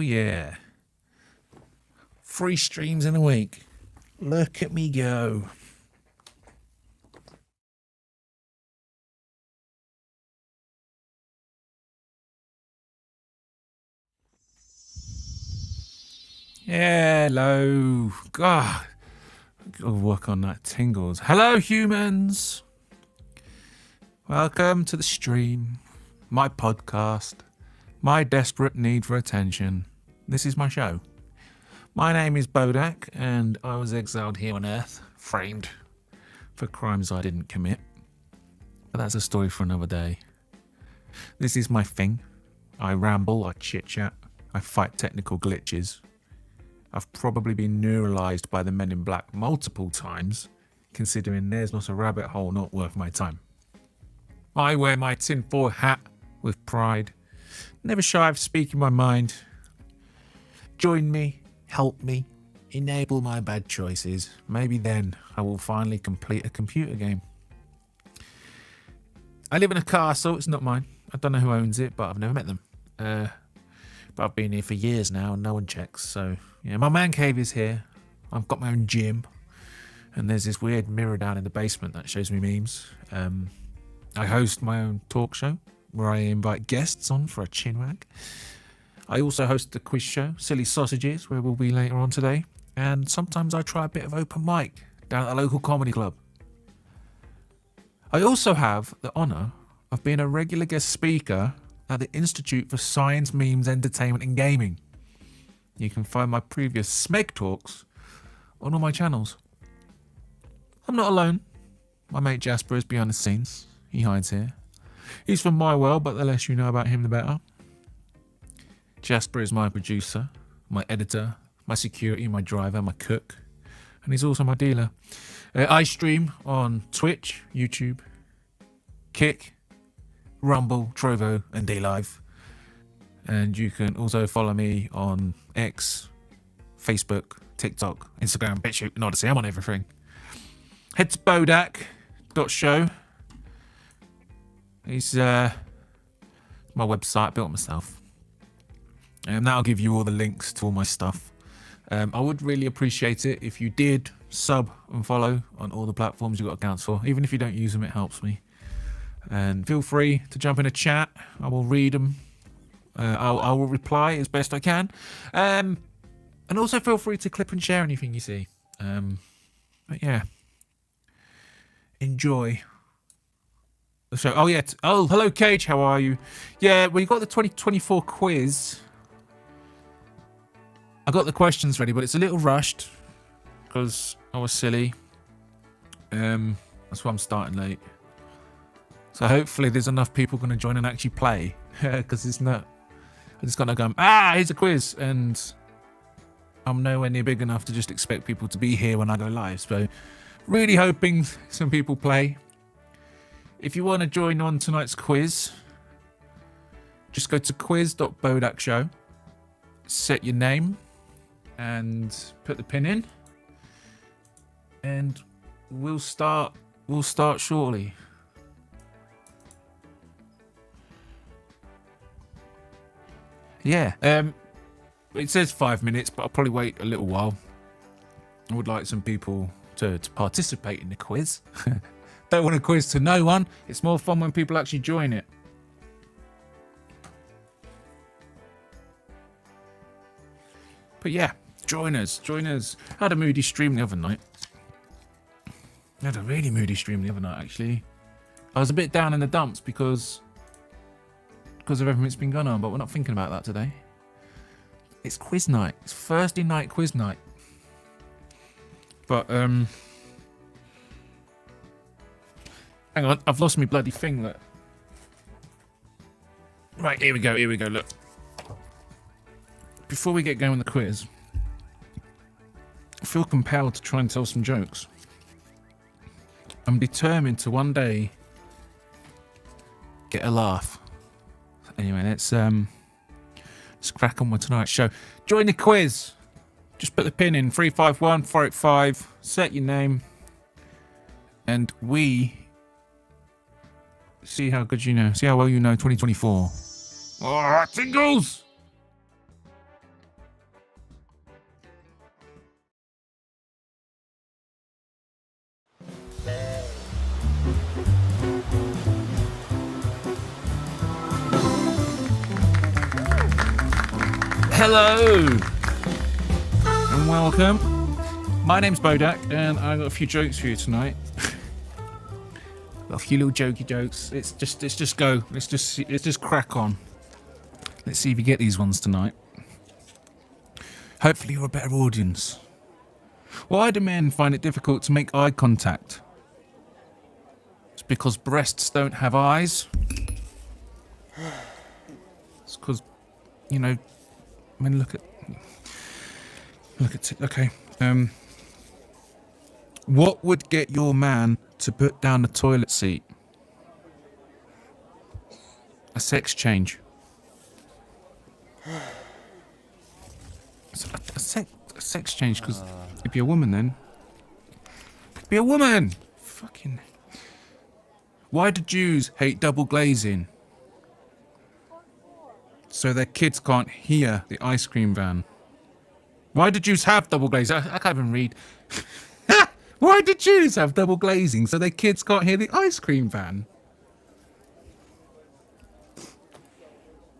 yeah. 3 streams in a week. Look at me go. Hello. God. Gotta work on that tingles. Hello, humans. Welcome to the stream. My podcast. My desperate need for attention. This is my show. My name is Bodach, and I was exiled here on Earth, framed for crimes I didn't commit. But that's a story for another day. This is my thing. I ramble, I chit-chat, I fight technical glitches. I've probably been neuralized by the Men in Black multiple times, considering there's not a rabbit hole not worth my time. I wear my tinfoil hat with pride, never shy of speaking my mind. Join me, help me, enable my bad choices. Maybe then I will finally complete a computer game. I live in a castle, it's not mine. I don't know who owns it, but I've never met them. But I've been here for years now and no one checks, so yeah, my man cave is here. I've got my own gym, and there's this weird mirror down in the basement that shows me memes. I host my own talk show where I invite guests on for a chinwag. I also host the quiz show, Silly Sausages, where we'll be later on today. And sometimes I try a bit of open mic down at the local comedy club. I also have the honour of being a regular guest speaker at the Institute for Science, Memes, Entertainment and Gaming. You can find my previous SMEG talks on all my channels. I'm not alone. My mate Jasper is behind the scenes. He hides here. He's from my world, but the less you know about him, the better. Jasper is my producer, my editor, my security, my driver, my cook, and he's also my dealer. I stream on Twitch, YouTube, Kick, Rumble, Trovo, and DLive. And you can also follow me on X, Facebook, TikTok, Instagram, BitChute, and Odyssey. I'm on everything. Head to Bodach.show. It's my website, I built myself. And that'll give you all the links to all my stuff. I would really appreciate it if you did sub and follow on all the platforms you've got accounts for. Even if you don't use them, it helps me. And feel free to jump in a chat. I will read them. I will reply as best I can. And also feel free to clip and share anything you see. But yeah. Enjoy the show. Oh, yeah. Hello, Cage. How are you? Yeah, we got the 2024 quiz. I got the questions ready, but it's a little rushed because I was silly. That's why I'm starting late. So hopefully there's enough people going to join and actually play. Because it's not... I just got to go, here's a quiz. And I'm nowhere near big enough to just expect people to be here when I go live. So really hoping some people play. If you want to join on tonight's quiz, just go to quiz.bodachshow, set your name, and put the pin in. And we'll start shortly. Yeah, it says 5 minutes, but I'll probably wait a little while. I would like some people to participate in the quiz. Don't want a quiz to no one. It's more fun when people actually join it. But yeah, join us. I had a moody stream the other night. I had a really moody stream the other night, actually. I was a bit down in the dumps because of everything that's been going on, but we're not thinking about that today. It's quiz night. It's Thursday night quiz night. But, hang on, I've lost my bloody thing, look. Right, here we go, look. Before we get going with the quiz, I feel compelled to try and tell some jokes. I'm determined to one day get a laugh. Anyway, let's crack on with tonight's show. Join the quiz. Just put the pin in 351-485. Set your name, and we see how good you know. See how well you know 2024. Oh, tingles! Hello and welcome. My name's Bodach and I've got a few jokes for you tonight. Got a few little jokey jokes. Let's just go. Let's just crack on. Let's see if you get these ones tonight. Hopefully you're a better audience. Why do men find it difficult to make eye contact? It's because breasts don't have eyes. It's because, you know, men look at okay. What would get your man to put down the toilet seat? A sex change. A sex change, because it'd be a woman then. It'd be a woman! Fucking... Why do Jews hate double glazing? So their kids can't hear the ice cream van. Why do Jews have double glazing? I can't even read. Why do Jews have double glazing so their kids can't hear the ice cream van?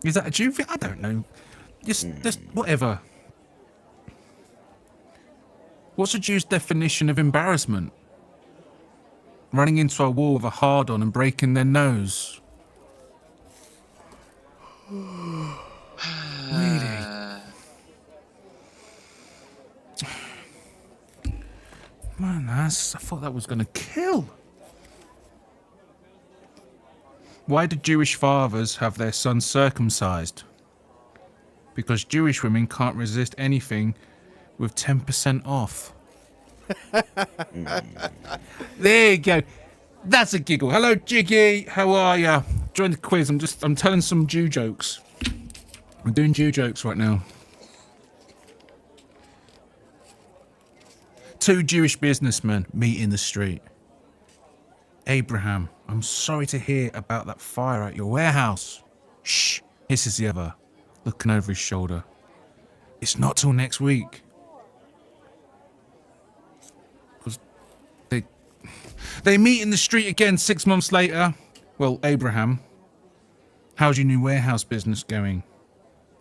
Is that a Jew thing? I don't know. Just whatever. What's a Jew's definition of embarrassment? Running into a wall with a hard-on and breaking their nose. Really? Man, I thought that was going to kill. Why do Jewish fathers have their sons circumcised? Because Jewish women can't resist anything with 10% off. There you go. That's a giggle. Hello, Jiggy. How are ya? Join the quiz. I'm telling some Jew jokes. I'm doing Jew jokes right now. Two Jewish businessmen meet in the street. Abraham, I'm sorry to hear about that fire at your warehouse. Shh, hisses the other, looking over his shoulder. It's not till next week. Because they meet in the street again 6 months later. Well, Abraham, how's your new warehouse business going?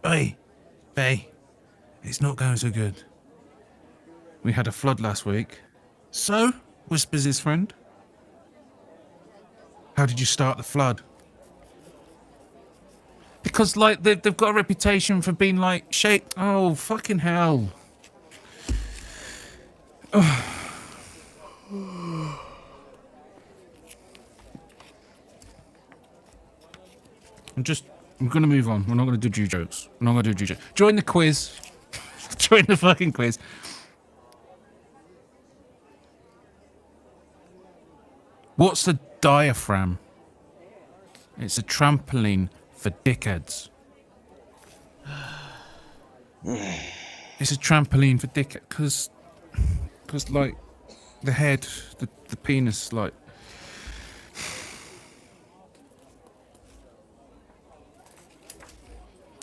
Hey, it's not going so good. We had a flood last week. So, whispers his friend. How did you start the flood? Because, like, they've got a reputation for being, like, shaped... Oh, fucking hell. Oh. I'm going to move on. We're not going to do Jew jokes. We're not going to do Jew jokes. Join the quiz. Join the fucking quiz. What's a diaphragm? It's a trampoline for dickheads. It's a trampoline for dickheads because like the head, the penis, like.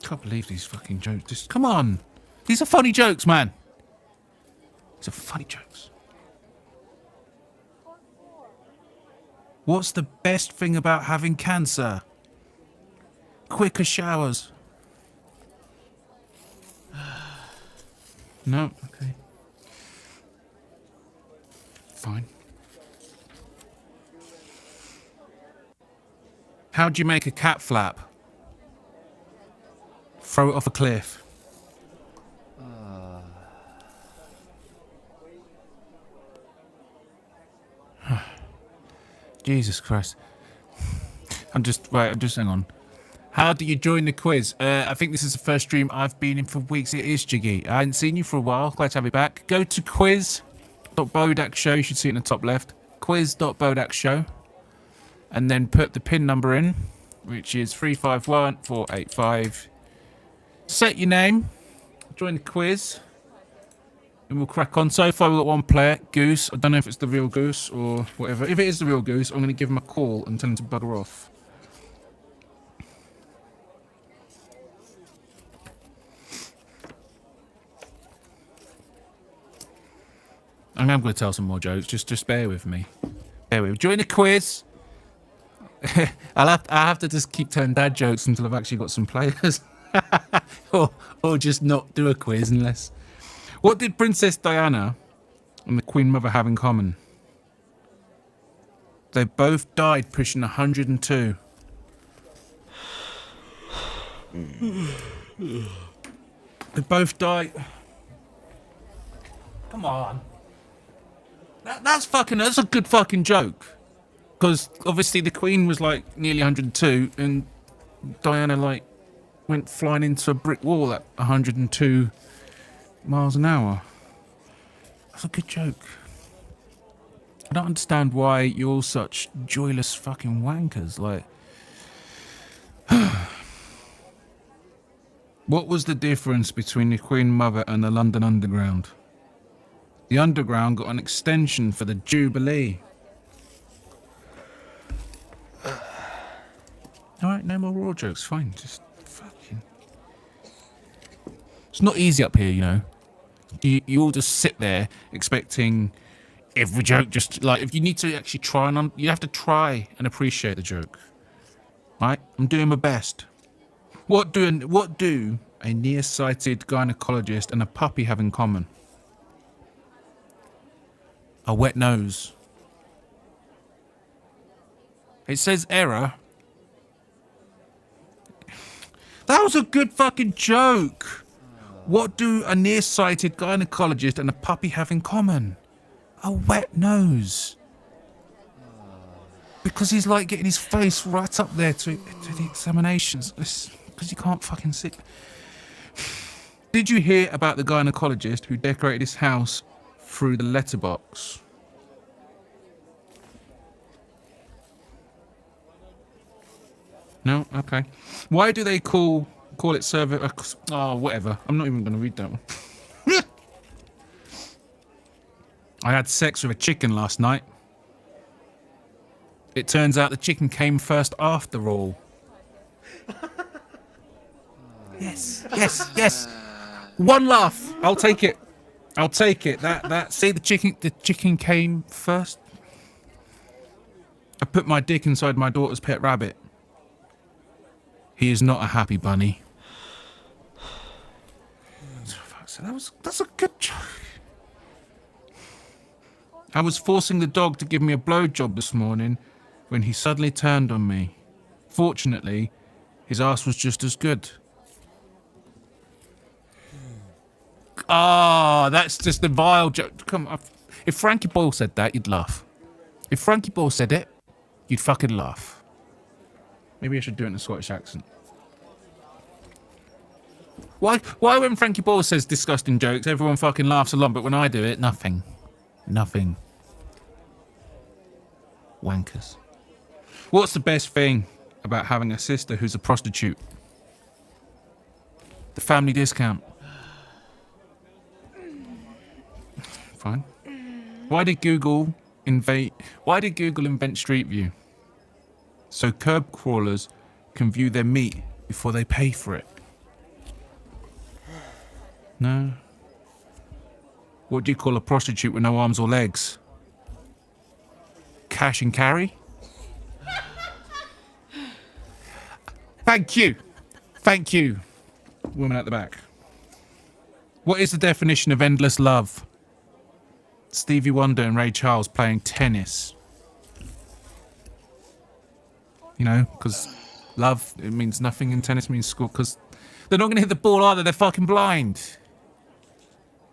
Can't believe these fucking jokes. Just come on, these are funny jokes, man. These are funny jokes. What's the best thing about having cancer? Quicker showers. No, okay. Fine. How'd you make a cat flap? Throw it off a cliff. Jesus Christ. I'm just hang on. How do you join the quiz? I think this is the first stream I've been in for weeks. It is Jiggy. I hadn't seen you for a while. Glad to have you back. Go to quiz.bodach show. You should see it in the top left. Quiz.bodach show. And then put the pin number in, which is 351485. Set your name. Join the quiz. And we'll crack on. So far, we've got one player, Goose. I don't know if it's the real Goose or whatever. If it is the real Goose, I'm going to give him a call and tell him to bugger off. I'm going to tell some more jokes. Just bear with me. Bear with me. Join the quiz. I have to just keep telling dad jokes until I've actually got some players. or just not do a quiz unless... What did Princess Diana and the Queen Mother have in common? They both died pushing 102. They both died... Come on. That's a good fucking joke. Because obviously the Queen was like nearly 102 and Diana like went flying into a brick wall at 102 miles an hour. That's a good joke. I don't understand why you're all such joyless fucking wankers. Like, what was the difference between the Queen Mother and the London Underground? The Underground got an extension for the Jubilee. Alright, no more raw jokes, fine. Just fucking... It's not easy up here, you know. You all just sit there expecting every joke just... Like, if you need to actually try and... You have to try and appreciate the joke. Right? I'm doing my best. What do a nearsighted gynecologist and a puppy have in common? A wet nose. It says error. That was a good fucking joke. What do a nearsighted gynecologist and a puppy have in common? A wet nose. Because he's like getting his face right up there to the examinations. Because you can't fucking see. Did you hear about the gynecologist who decorated his house through the letterbox? No? Okay. Why do they call it cervix? Oh, whatever. I'm not even going to read that one. I had sex with a chicken last night. It turns out the chicken came first after all. Yes. One laugh. I'll take it. See, the chicken came first. I put my dick inside my daughter's pet rabbit. He is not a happy bunny. That's a good joke. I was forcing the dog to give me a blowjob this morning when he suddenly turned on me. Fortunately, his ass was just as good. Ah, that's just a vile joke. Come on. If Frankie Boyle said that, you'd laugh. If Frankie Boyle said it, you'd fucking laugh. Maybe I should do it in a Scottish accent. Why when Frankie Boyle says disgusting jokes, everyone fucking laughs along, but when I do it, nothing. Nothing. Wankers. What's the best thing about having a sister who's a prostitute? The family discount. Fine. Why did Google invent Street View? So curb crawlers can view their meat before they pay for it. No. What do you call a prostitute with no arms or legs? Cash and carry? Thank you, woman at the back. What is the definition of endless love? Stevie Wonder and Ray Charles playing tennis. You know, because love, it means nothing in tennis, means score, because they're not going to hit the ball either, they're fucking blind.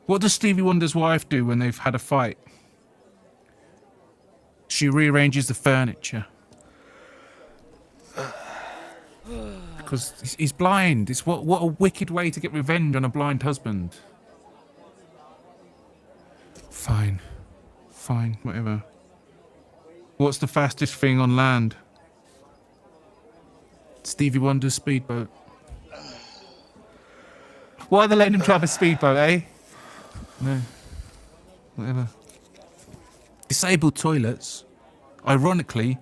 What does Stevie Wonder's wife do when they've had a fight? She rearranges the furniture. Because he's blind. It's what a wicked way to get revenge on a blind husband. Fine, whatever. What's the fastest thing on land? Stevie Wonder's speedboat. Why are they letting him drive a speedboat, eh? No. Whatever. Disabled toilets. Ironically,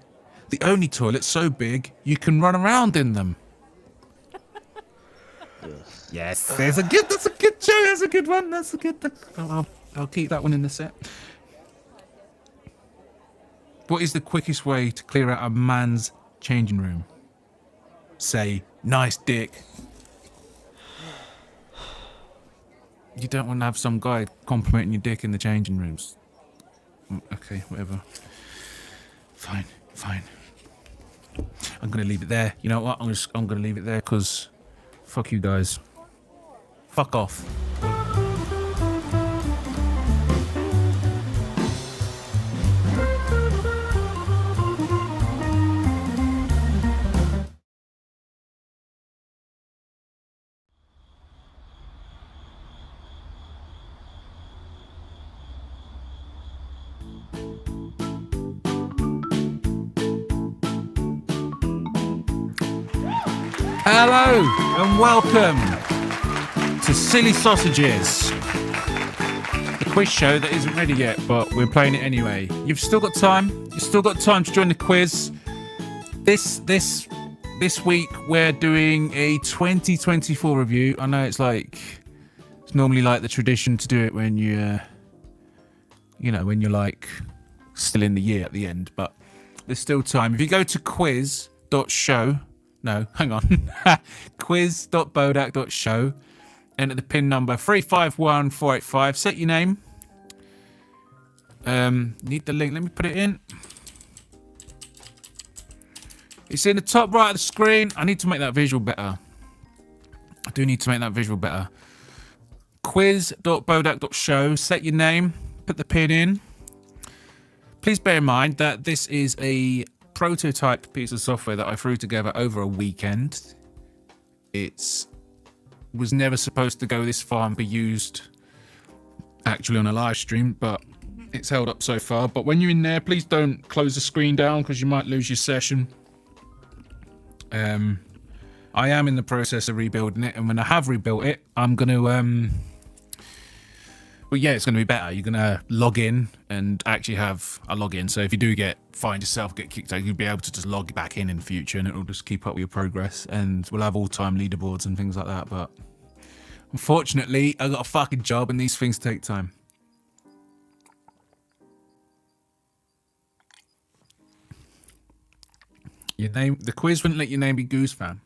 the only toilet so big you can run around in them. Yes, that's a good joke. That's a good one. That's a good one. I'll keep that one in the set. What is the quickest way to clear out a man's changing room? Say, nice dick. You don't want to have some guy complimenting your dick in the changing rooms. Okay, whatever. Fine. I'm gonna leave it there. You know what? I'm gonna leave it there because fuck you guys. Fuck off. Hello and welcome to Silly Sausages, the quiz show that isn't ready yet, but we're playing it anyway. You've still got time. You've still got time to join the quiz. This week we're doing a 2024 review. I know it's normally like the tradition to do it when when you're like still in the year at the end, but there's still time. If you go to quiz.show. No, hang on. quiz.bodach.show. Enter the pin number 351485. Set your name. Need the link. Let me put it in. It's in the top right of the screen. I need to make that visual better. I do need to make that visual better. Quiz.bodach.show. Set your name. Put the pin in. Please bear in mind that this is a prototype piece of software that I threw together over a weekend. It was never supposed to go this far and be used actually on a live stream, but it's held up so far. But when you're in there, please don't close the screen down because you might lose your session. I am in the process of rebuilding it, and when I have rebuilt it, I'm going to well, yeah, it's going to be better. You're going to log in and actually have a login. So if you do find yourself get kicked out, you'll be able to just log back in the future, and it'll just keep up with your progress. And we'll have all-time leaderboards and things like that. But unfortunately, I got a fucking job, and these things take time. Your name, the quiz wouldn't let your name be Goose Fan.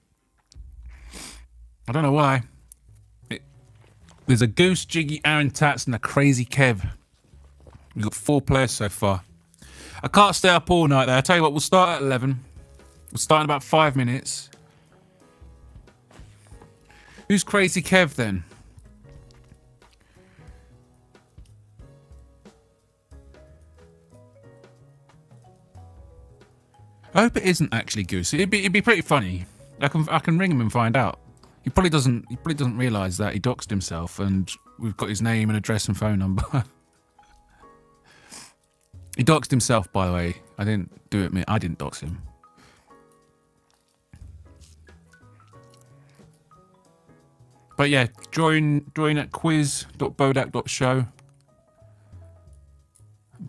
I don't know why. There's a Goose, Jiggy, Aaron Tats, and a Crazy Kev. We've got 4 players so far. I can't stay up all night, though. I'll tell you what, we'll start at 11. We'll start in about 5 minutes. Who's Crazy Kev, then? I hope it isn't actually Goose. It'd be pretty funny. I can ring him and find out. He probably doesn't realise that he doxed himself, and we've got his name and address and phone number. He doxed himself, by the way. I didn't do it. I didn't dox him. But yeah, join at quiz.bodach.show.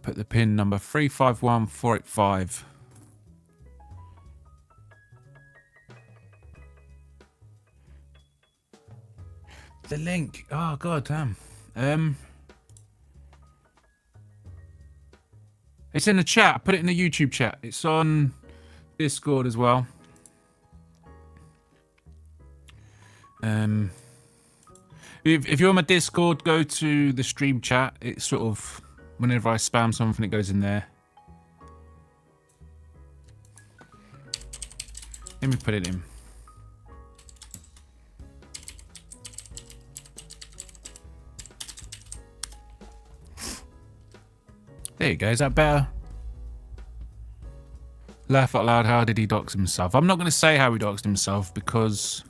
Put the pin number 351485. The link. Oh god damn. It's in the chat. I put it in the YouTube chat. It's on Discord as well. If you're on my Discord, go to the stream chat. It's sort of whenever I spam something, it goes in there. Let me put it in. There you go, is that better? Laugh out loud, how did he dox himself? I'm not going to say how he doxed himself because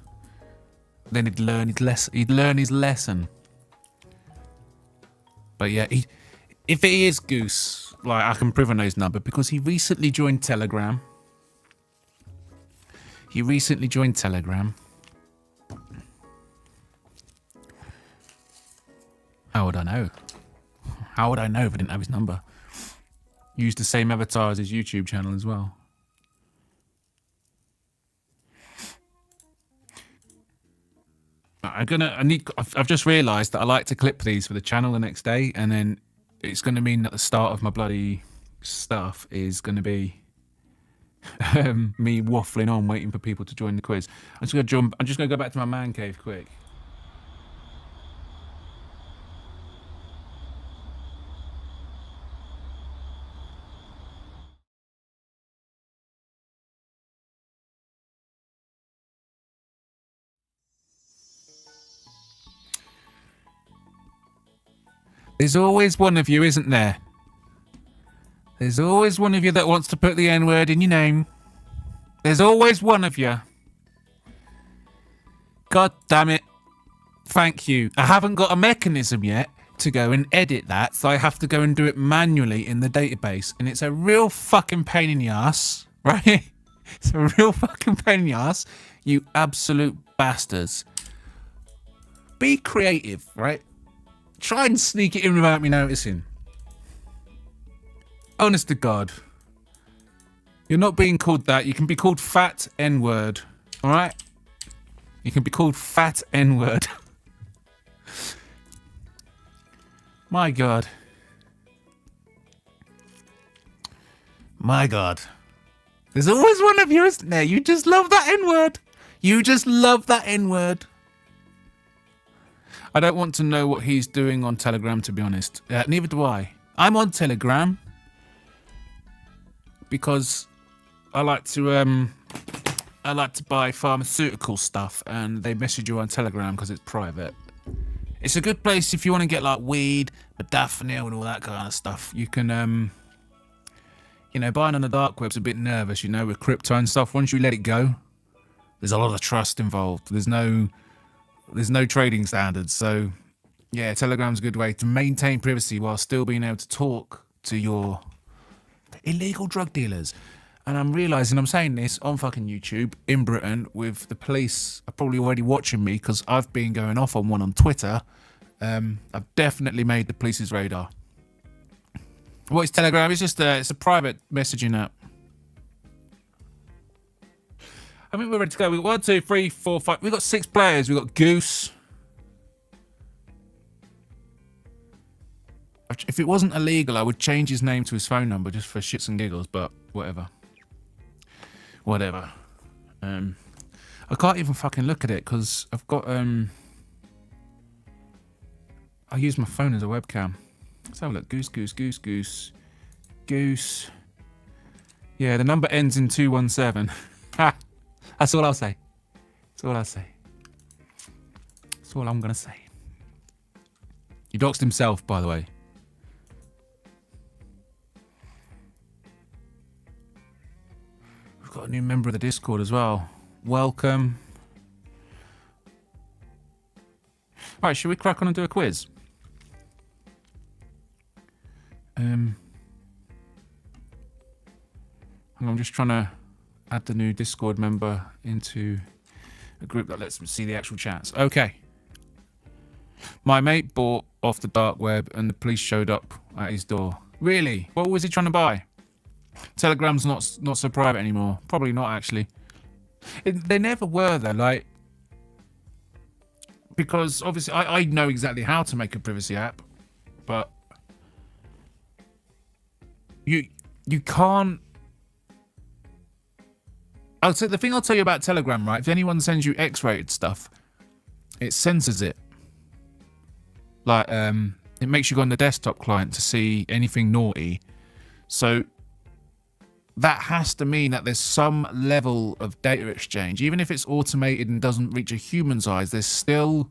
then he'd learn his lesson. But yeah, if it is Goose, like I can prove I know his number because he recently joined Telegram. How would I know? How would I know if I didn't have his number? Used the same avatar as his YouTube channel as well. I've just realised that I like to clip these for the channel the next day, and then it's going to mean that the start of my bloody stuff is going to be me waffling on, waiting for people to join the quiz. I'm just going to go back to my man cave quick. There's always one of you, isn't there? There's always one of you that wants to put the N-word in your name. There's always one of you. God damn it. Thank you. I haven't got a mechanism yet to go and edit that, so I have to go and do it manually in the database. And it's a real fucking pain in the ass, right? It's a real fucking pain in the ass. You absolute bastards. Be creative, right? Try and sneak it in without me noticing. Honest to God. You're not being called that. You can be called Fat N-word. Alright? You can be called Fat N-word. My God. My God. There's always one of you, isn't there? You just love that N-word. You just love that N-word. I don't want to know what he's doing on Telegram, to be honest. Neither do I. I'm on Telegram because I like to buy pharmaceutical stuff, and they message you on Telegram because it's private. It's a good place if you want to get like weed, modafinil, and all that kind of stuff. You can, buying on the dark web's a bit nervous, with crypto and stuff. Once you let it go, there's a lot of trust involved. There's no trading standards. So, yeah, Telegram's a good way to maintain privacy while still being able to talk to your illegal drug dealers. And I'm realising I'm saying this on fucking YouTube in Britain with the police are probably already watching me because I've been going off on one on Twitter. I've definitely made the police's radar. What is Telegram? It's just it's a private messaging app. I think we're ready to go. We've got 1, 2, 3, 4, 5. We've got 6 players. We've got Goose. If it wasn't illegal, I would change his name to his phone number just for shits and giggles, but whatever. Whatever. I can't even fucking look at it because I've got I use my phone as a webcam. Let's have a look. Goose. Yeah, the number ends in 217. That's all I'll say. That's all I'm gonna say. He doxed himself, by the way. We've got a new member of the Discord as well. Welcome. Right, should we crack on and do a quiz? I'm just trying to add the new Discord member into a group that lets me see the actual chats. Okay. My mate bought off the dark web and the police showed up at his door. Really? What was he trying to buy? Telegram's not so private anymore. Probably not, actually. They never were, though. Because obviously I know exactly how to make a privacy app, but you can't. I'll say the thing I'll tell you about Telegram, right? If anyone sends you X-rated stuff, it censors it. It makes you go on the desktop client to see anything naughty. So that has to mean that there's some level of data exchange. Even if it's automated and doesn't reach a human's eyes, there's still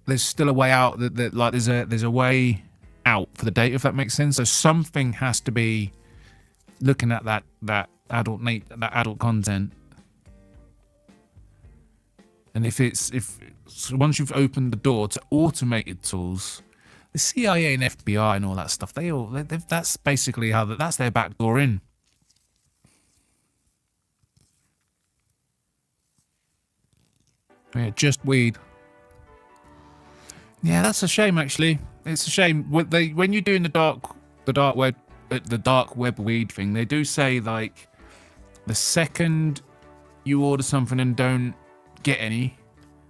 a way out. There's a way out for the data, if that makes sense. So something has to be looking at that adult content. And so once you've opened the door to automated tools, the CIA and FBI and all that stuff, that's basically that's their back door in. Yeah, just weed. Yeah, that's a shame, actually. It's a shame. When you're doing the dark web weed thing, they do say the second you order something and don't get any,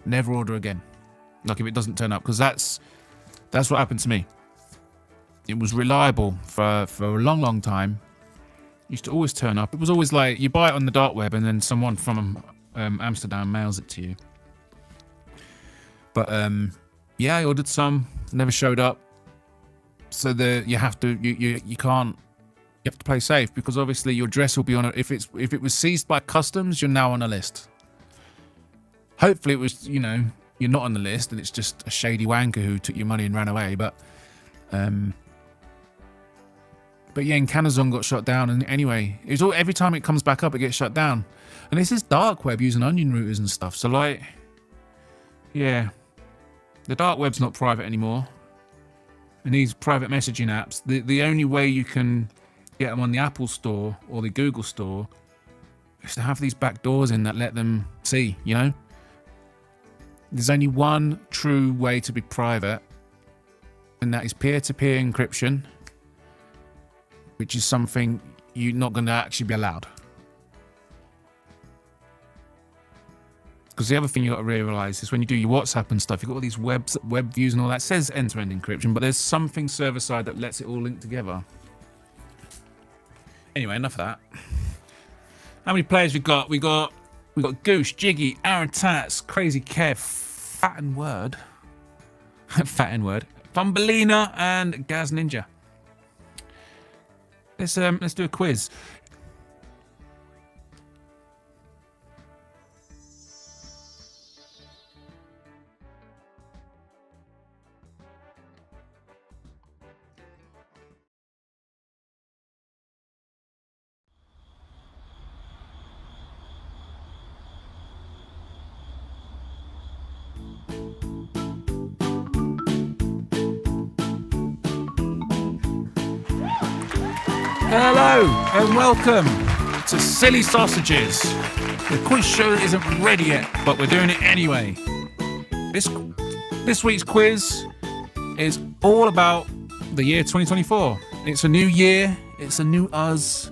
never order again. If it doesn't turn up, because that's what happened to me. It was reliable for a long time. Used to always turn up. It was always you buy it on the dark web and then someone from Amsterdam mails it to you. But yeah, I ordered some, never showed up. So you have to play safe, because obviously your address will be on it. If it was seized by customs, you're now on a list. Hopefully it was, you're not on the list and it's just a shady wanker who took your money and ran away. But yeah, Nkanazon got shut down, and anyway, it's all, every time it comes back up, it gets shut down. And this is dark web using onion routers and stuff. So like, yeah, the dark web's not private anymore. And these private messaging apps, the only way you can get them on the Apple Store or the Google Store is to have these back doors in that let them see, you know? There's only one true way to be private, and that is peer-to-peer encryption, which is something you're not going to actually be allowed. Because the other thing you got to realise is when you do your WhatsApp and stuff, you've got all these web views and all that. It says end-to-end encryption, but there's something server-side that lets it all link together. Anyway, enough of that. How many players we got? We got Goose, Jiggy, Aaron Tats, Crazy Kev, Fat and Word, Thumbelina, and Gaz Ninja. Let's do a quiz. Hello and welcome to Silly Sausages. The quiz show isn't ready yet, but we're doing it anyway. This week's quiz is all about the year 2024. It's a new year, it's a new us.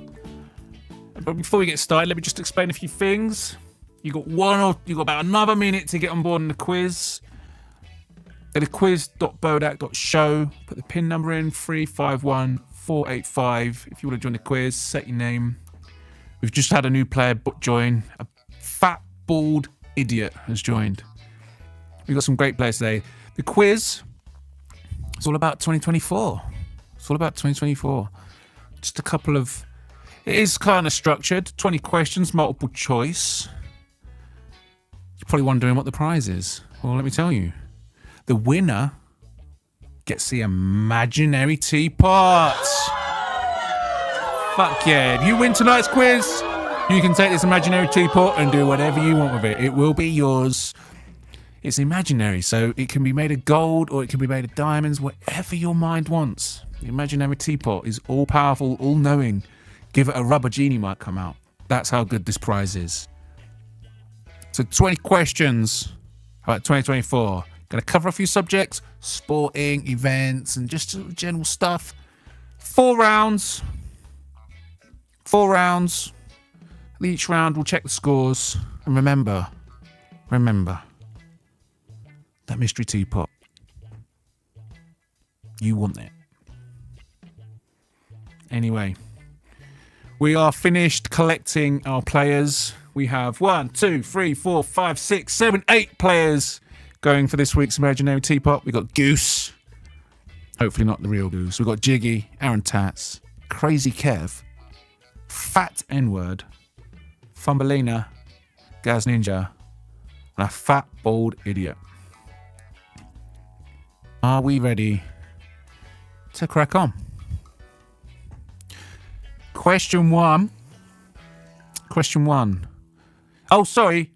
But before we get started, let me just explain a few things. You got about another minute to get on board in the quiz. Go to quiz.bodach.show, put the pin number in 351485. If you want to join the quiz, set your name. We've just had a new player join. A fat, bald idiot has joined. We've got some great players today. The quiz is all about 2024. It's all about 2024. Just a couple of... It is kind of structured. 20 questions, multiple choice. You're probably wondering what the prize is. Well, let me tell you. The winner gets the imaginary teapot. Fuck yeah. If you win tonight's quiz, you can take this imaginary teapot and do whatever you want with it. It will be yours. It's imaginary, so it can be made of gold or it can be made of diamonds, whatever your mind wants. The imaginary teapot is all-powerful, all-knowing. Give it a rubber genie might come out. That's how good this prize is. So 20 questions about 2024. Going to cover a few subjects, sporting, events, and just general stuff. 4 rounds. 4 rounds. Each round we'll check the scores. And remember, that mystery teapot. You want it. Anyway, we are finished collecting our players. We have 1, 2, 3, 4, 5, 6, 7, 8 players going for this week's imaginary teapot. We got Goose, hopefully not the real Goose. We got Jiggy, Aaron Tats, Crazy Kev, Fat N-Word, Thumbelina, Gaz Ninja, and a fat bald idiot. Are we ready to crack on? Question one. Oh, sorry.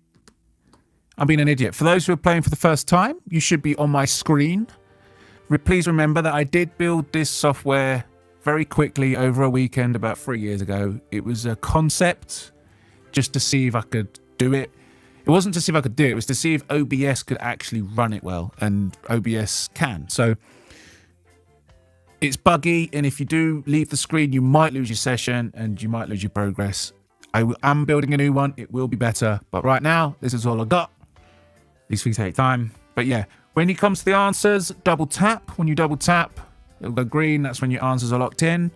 I'm being an idiot. For those who are playing for the first time, you should be on my screen. Please remember that I did build this software very quickly over a weekend about 3 years ago. It was a concept just to see if I could do it. It wasn't to see if I could do it. It was to see if OBS could actually run it well, and OBS can. So it's buggy, and if you do leave the screen, you might lose your session and you might lose your progress. I am building a new one. It will be better. But right now, this is all I got. These things take time. But yeah, when it comes to the answers, double tap. When you double tap, it'll go green. That's when your answers are locked in.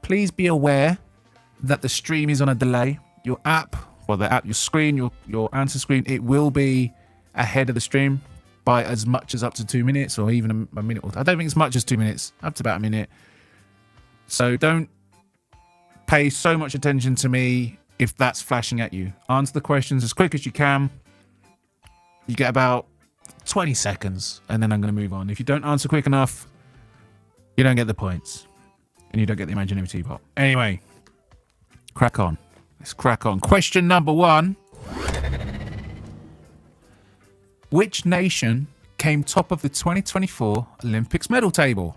Please be aware that the stream is on a delay. Your app, your screen, your answer screen, it will be ahead of the stream by as much as up to 2 minutes or even a minute. I don't think it's much as 2 minutes, up to about a minute. So don't pay so much attention to me if that's flashing at you. Answer the questions as quick as you can. You get about 20 seconds, and then I'm going to move on. If you don't answer quick enough, you don't get the points, and you don't get the imaginary teapot. Anyway, crack on. Let's crack on. Question number 1. Which nation came top of the 2024 Olympics medal table?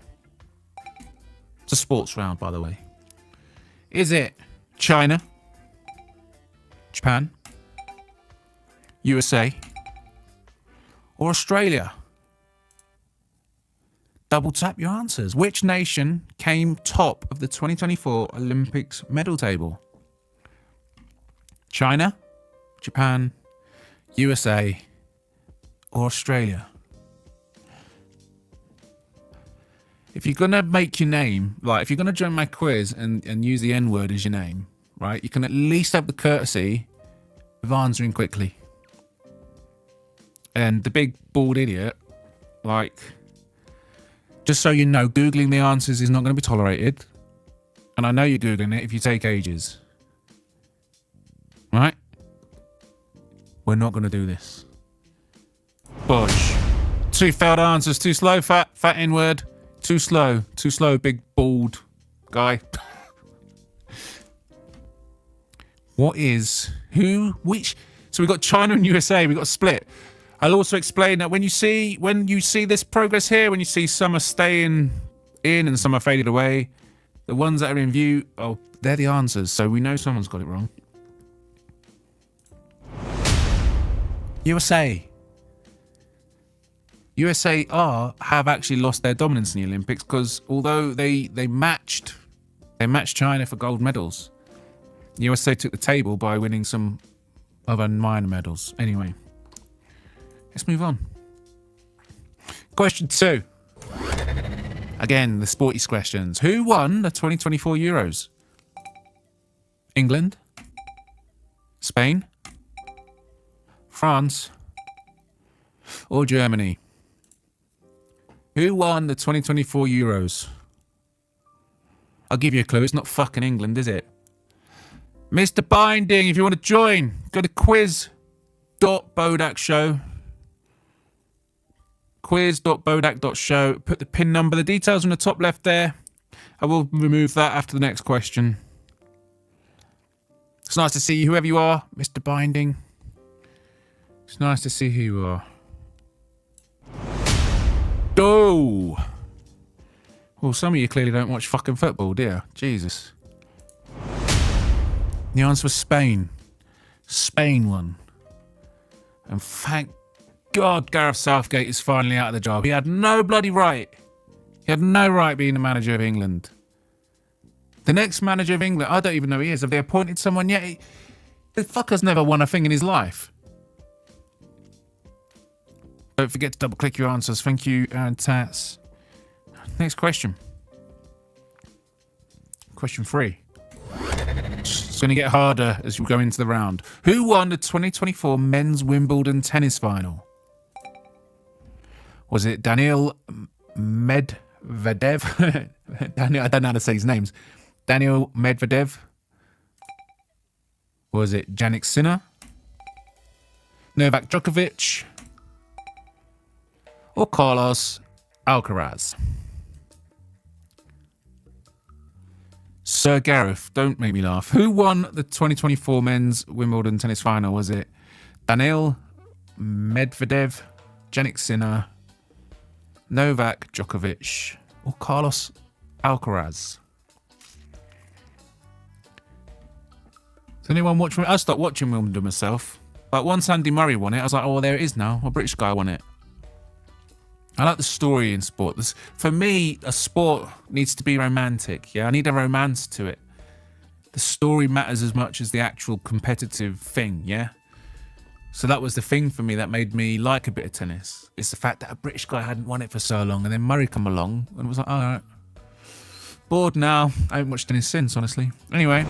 It's a sports round, by the way. Is it China, Japan, USA, or Australia? Double tap your answers. Which nation came top of the 2024 Olympics medal table? China, Japan, USA, or Australia? If you're going to make your name, like if you're going to join my quiz and use the N-word as your name, right, you can at least have the courtesy of answering quickly. And the big bald idiot, like, just so you know, Googling the answers is not going to be tolerated. And I know you're Googling it if you take ages. Right? We're not going to do this. Bush. 2 failed answers. Too slow, fat N-word. Too slow, big bald guy. Which? So we got China and USA. We got a split. I'll also explain that when you see this progress here, when you see some are staying in and some are faded away, the ones that are in view, oh, they're the answers. So we know someone's got it wrong. USA have actually lost their dominance in the Olympics because although they matched China for gold medals, USA took the table by winning some other minor medals. Anyway, let's move on. Question 2. Again, the sporty questions. Who won the 2024 Euros? England, Spain, France, or Germany? Who won the 2024 Euros? I'll give you a clue. It's not fucking England, is it? Mr. Binding, if you want to join, go to quiz.bodach show. Quiz.bodach.show. Put the pin number. The details on the top left there. I will remove that after the next question. It's nice to see you, whoever you are, Mr. Binding. It's nice to see who you are. Oh! Well, some of you clearly don't watch fucking football, do you? Jesus. The answer was Spain. Spain won. And thank God Gareth Southgate is finally out of the job. He had no bloody right. He had no right being the manager of England. The next manager of England, I don't even know who he is. Have they appointed someone yet? The fucker's never won a thing in his life. Don't forget to double click your answers. Thank you, Aaron Tats. Next question. Question 3. It's going to get harder as we go into the round. Who won the 2024 men's Wimbledon tennis final? Was it Daniil Medvedev? I don't know how to say his names. Daniil Medvedev? Was it Jannik Sinner? Novak Djokovic? Or Carlos Alcaraz? Sir Gareth, don't make me laugh. Who won the 2024 men's Wimbledon tennis final? Was it Daniil Medvedev, Jannik Sinner, Novak Djokovic, or Carlos Alcaraz? Does anyone watch? I stopped watching Wimbledon myself. Like once Andy Murray won it, I was like, oh, there it is now. A British guy won it. I like the story in sport. For me, a sport needs to be romantic. Yeah, I need a romance to it. The story matters as much as the actual competitive thing. Yeah. So that was the thing for me that made me like a bit of tennis. It's the fact that a British guy hadn't won it for so long, and then Murray come along and it was like, all right, bored now. I haven't watched tennis since, honestly. Anyway.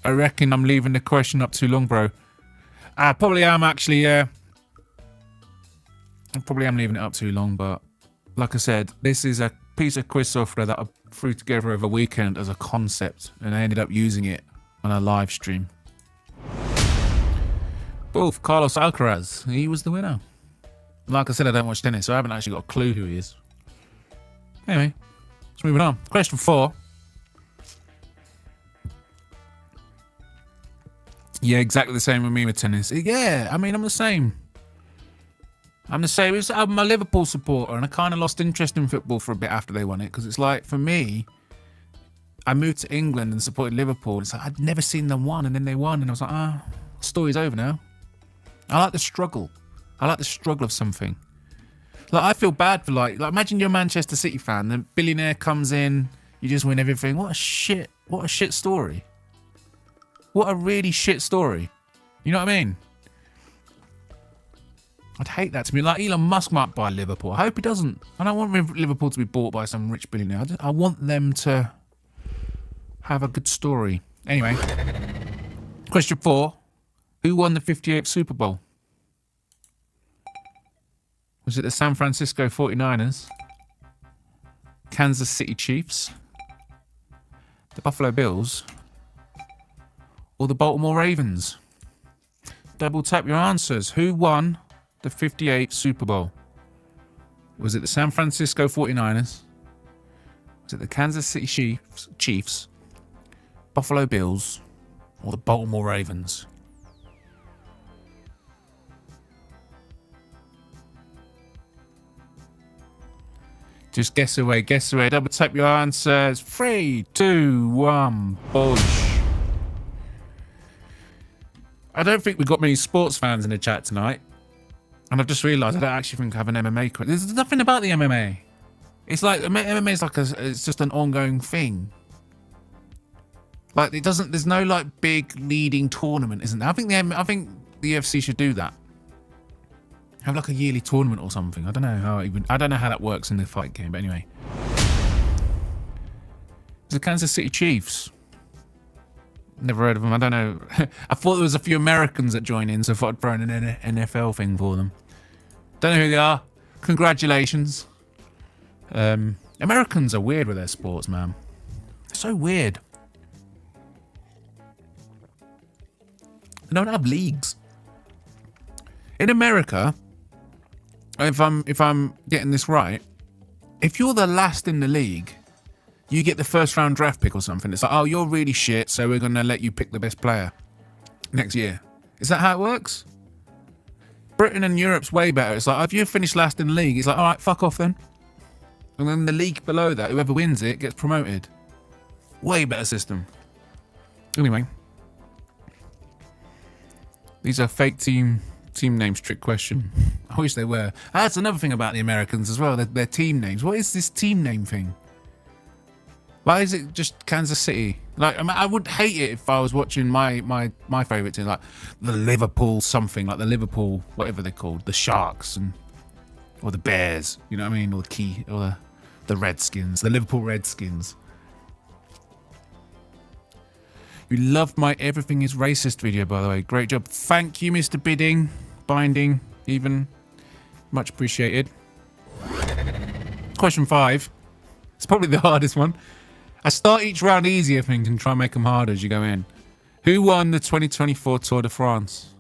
I reckon I'm leaving the question up too long, bro. I probably am actually, I probably am leaving it up too long, but like I said, this is a piece of quiz software that I threw together over a weekend as a concept, and I ended up using it on a live stream. Both Carlos Alcaraz. He was the winner. Like I said, I don't watch tennis, so I haven't actually got a clue who he is. Anyway, let's move on. Question 4. Yeah, exactly the same with me with tennis. Yeah, I mean, I'm the same. I'm a Liverpool supporter, and I kind of lost interest in football for a bit after they won it, because it's like, for me, I moved to England and supported Liverpool. It's like, I'd never seen them won, and then they won, and I was like, the story's over now. I like the struggle. I like the struggle of something. Like, I feel bad for, like imagine you're a Manchester City fan, the billionaire comes in, you just win everything. What a shit story. What a really shit story. You know what I mean? I'd hate that to me. Like, Elon Musk might buy Liverpool. I hope he doesn't. I don't want Liverpool to be bought by some rich billionaire. I want them to have a good story. Anyway, question 4. Who won the 58th Super Bowl? Was it the San Francisco 49ers, Kansas City Chiefs, the Buffalo Bills, or the Baltimore Ravens? Double tap your answers. Who won the 58th Super Bowl? Was it the San Francisco 49ers? Was it the Kansas City Chiefs, Buffalo Bills, or the Baltimore Ravens? Just guess away. Double tap your answers. 3, 2, 1, push. I don't think we've got many sports fans in the chat tonight. And I've just realised I don't actually think I have an MMA question. There's nothing about the MMA. It's like, MMA is like it's just an ongoing thing. Like, there's no like big leading tournament, isn't there? I think the UFC should do that. Have like a yearly tournament or something. I don't know how that works in the fight game, but anyway. It's the Kansas City Chiefs. Never heard of them. I don't know. I thought there was a few Americans that joined in, so I thought I'd throw in an NFL thing for them. Don't know who they are. Congratulations. Americans are weird with their sports, man. They're so weird. They don't have leagues. In America, if I'm getting this right, if you're the last in the league, you get the first round draft pick or something. It's like, oh, you're really shit, so we're going to let you pick the best player next year. Is that how it works? Britain and Europe's way better. It's like, if you finish last in the league, it's like, all right, fuck off then. And then the league below that, whoever wins it gets promoted. Way better system. Anyway. These are fake team names trick question. I wish they were. That's another thing about the Americans as well. Their team names. What is this team name thing? Why is it just Kansas City? Like, I mean, I would hate it if I was watching my favourite team, like the Liverpool something, like the Liverpool, whatever they're called, the Sharks or the Bears, you know what I mean? Or the Redskins, the Liverpool Redskins. You loved my Everything is Racist video, by the way. Great job. Thank you, Mr. Binding, even. Much appreciated. Question 5. It's probably the hardest one. I start each round easy, I think, and try and make them harder as you go in. Who won the 2024 Tour de France?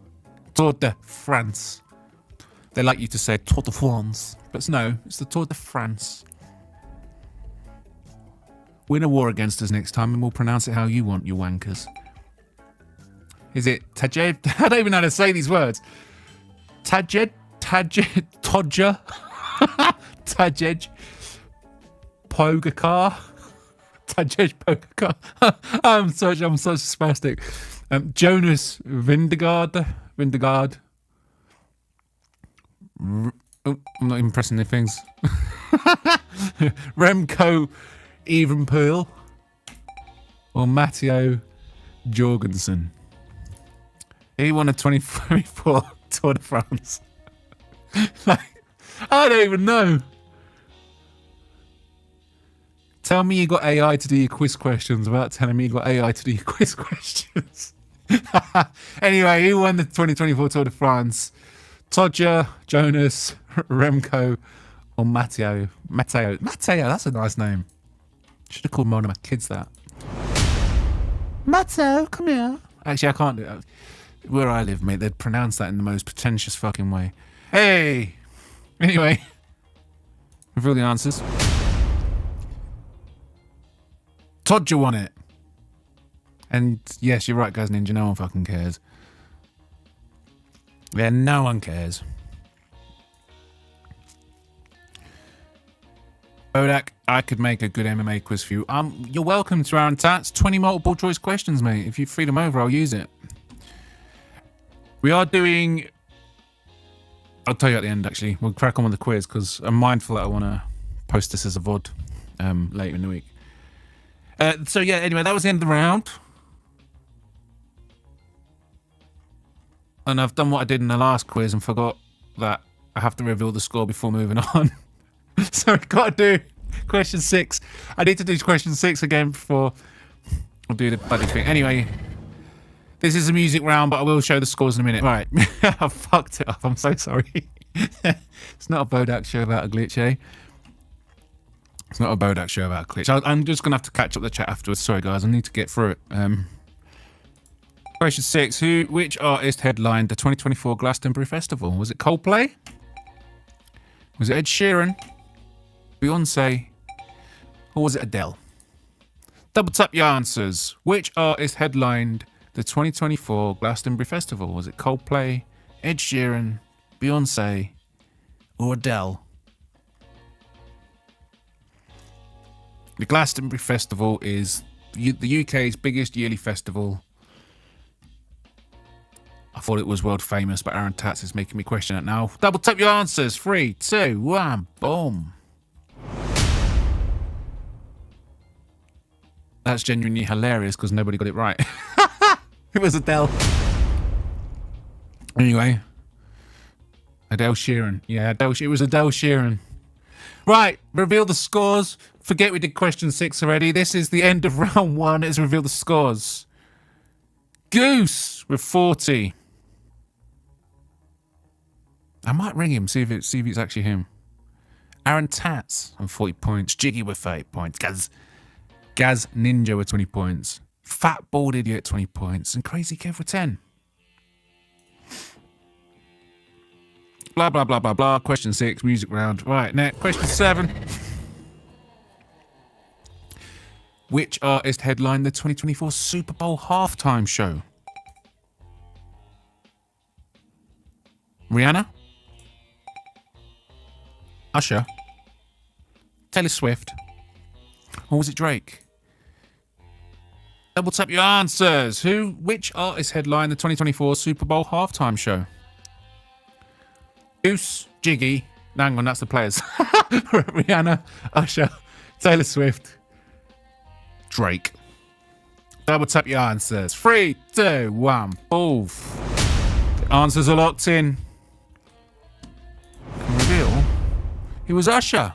Tour de France. They like you to say Tour de France, but no, it's the Tour de France. Win a war against us next time and we'll pronounce it how you want, you wankers. Is it Tajed? I don't even know how to say these words. Todja? Tajed Pogacar? Tajed Pogacar? I'm such spastic. Jonas Vingegaard. Oh, I'm not even pressing the things. Remco Evenepoel or Matteo Jorgensen. He won a 2024 Tour de France. Like, I don't even know. Tell me you got AI to do your quiz questions without telling me you got AI to do your quiz questions. Anyway, who won the 2024 Tour de France? Todja, Jonas, Remco, or Matteo? Matteo, that's a nice name. Should have called one of my kids that. Matteo, come here. Actually, I can't do that. Where I live, mate, they'd pronounce that in the most pretentious fucking way. Hey! Anyway, reveal the answers. Todger won it. And yes, you're right, guys, Ninja, no one fucking cares. Yeah, no one cares. Bodach, I could make a good MMA quiz for you. You're welcome to Aaron Tats. 20 multiple choice questions, mate. If you feed them over, I'll use it. We are doing... I'll tell you at the end, actually. We'll crack on with the quiz, because I'm mindful that I want to post this as a VOD later in the week. So, yeah, anyway, that was the end of the round. And I've done what I did in the last quiz and forgot that I have to reveal the score before moving on. So I've got to do question 6. I need to do question 6 again before I'll do the bloody thing. Anyway, this is a music round, but I will show the scores in a minute. Right, I fucked it up. I'm so sorry. It's not a Bodach show about a glitch, eh? It's not a Bodach show about a glitch. I'm just going to have to catch up the chat afterwards. Sorry, guys. I need to get through it. Question 6. Which artist headlined the 2024 Glastonbury Festival? Was it Coldplay? Was it Ed Sheeran? Beyonce? Or was it Adele? Double tap your answers. Which artist headlined the 2024 Glastonbury Festival? Was it Coldplay, Ed Sheeran, Beyonce, or Adele? The Glastonbury Festival is the UK's biggest yearly festival. I thought it was world famous, but Aaron Tats is making me question it now. Double tap your answers. 3, 2, 1, boom. That's genuinely hilarious because nobody got it right. It was Adele. Anyway. Adele Sheeran. Yeah, it was Adele Sheeran. Right, reveal the scores. Forget we did question 6 already. This is the end of round 1. Let's reveal the scores. Goose with 40. I might ring him, see if it's actually him. Aaron Tats on 40 points. Jiggy with 30 points. Gaz Ninja with 20 points. Fat Bald Idiot 20 points. And Crazy Kev with 10. Blah, blah, blah, blah, blah. Question 6, music round. Right, next. Question 7. Which artist headlined the 2024 Super Bowl halftime show? Rihanna? Usher? Taylor Swift? Or was it Drake? Double tap your answers. Which artist headlined the 2024 Super Bowl halftime show? Goose, Jiggy. No, hang on, that's the players. Rihanna, Usher, Taylor Swift, Drake. Double tap your answers. 3, 2, 1, both. The answers are locked in. Can reveal. It was Usher.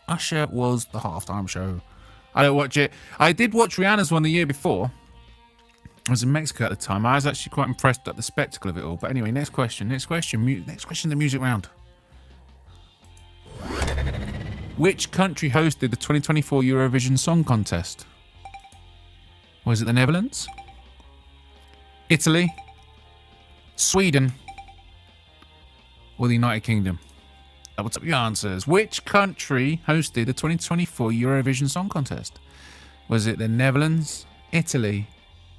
Usher was the halftime show. I don't watch it. I did watch Rihanna's one the year before. I was in Mexico at the time. I was actually quite impressed at the spectacle of it all. But anyway, next question, the music round. Which country hosted the 2024 Eurovision Song Contest? Was it the Netherlands? Italy? Sweden? Or the United Kingdom? Double tap your answers. Which country hosted the 2024 Eurovision Song Contest? Was it the Netherlands, Italy,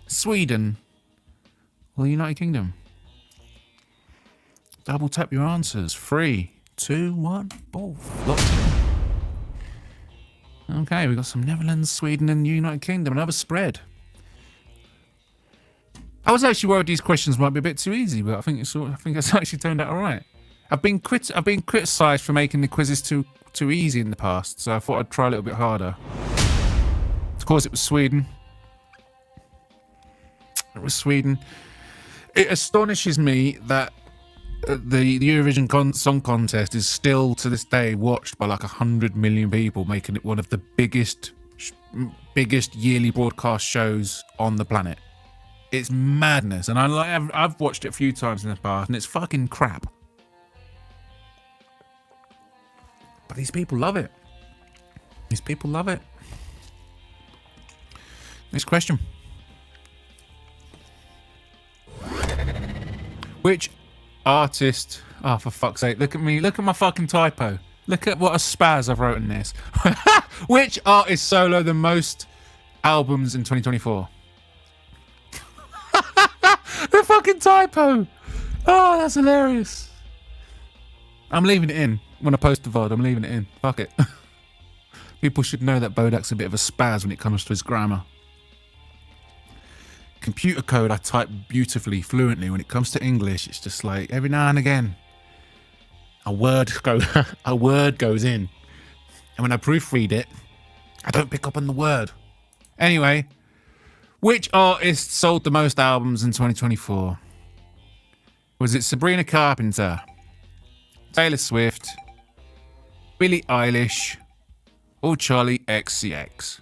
Sweden, or the United Kingdom? Double tap your answers. 3, 2, 1, both. Locked in. Okay, we've got some Netherlands, Sweden, and United Kingdom. Another spread. I was actually worried these questions might be a bit too easy, but I think it's actually turned out all right. I've been criticised for making the quizzes too easy in the past, so I thought I'd try a little bit harder. Of course, it was Sweden. It was Sweden. It astonishes me that the Eurovision Song Contest is still, to this day, watched by like 100 million people, making it one of the biggest yearly broadcast shows on the planet. It's madness, and I've watched it a few times in the past, and it's fucking crap. But these people love it. These people love it. Next question. Which artist... Oh, for fuck's sake. Look at me. Look at my fucking typo. Look at what a spaz I've wrote in this. Which artist soloed the most albums in 2024? The fucking typo. Oh, that's hilarious. I'm leaving it in. When I post the VOD, I'm leaving it in. Fuck it. People should know that Bodach's a bit of a spaz when it comes to his grammar. Computer code, I type beautifully, fluently. When it comes to English, it's just like every now and again, a word goes in. And when I proofread it, I don't pick up on the word. Anyway, which artist sold the most albums in 2024? Was it Sabrina Carpenter, Taylor Swift, Billie Eilish, or Charlie XCX?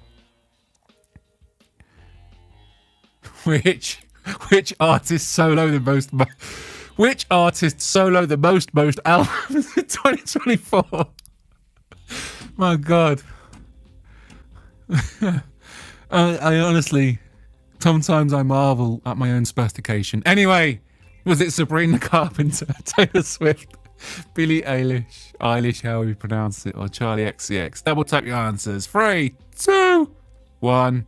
Which artist soloed the most? Which artist soloed the most albums in 2024? My God. I honestly, sometimes I marvel at my own sophistication. Anyway, was it Sabrina Carpenter, Taylor Swift, Billie Eilish, however you pronounce it, or Charlie XCX? Double tap your answers. 3, 2, 1.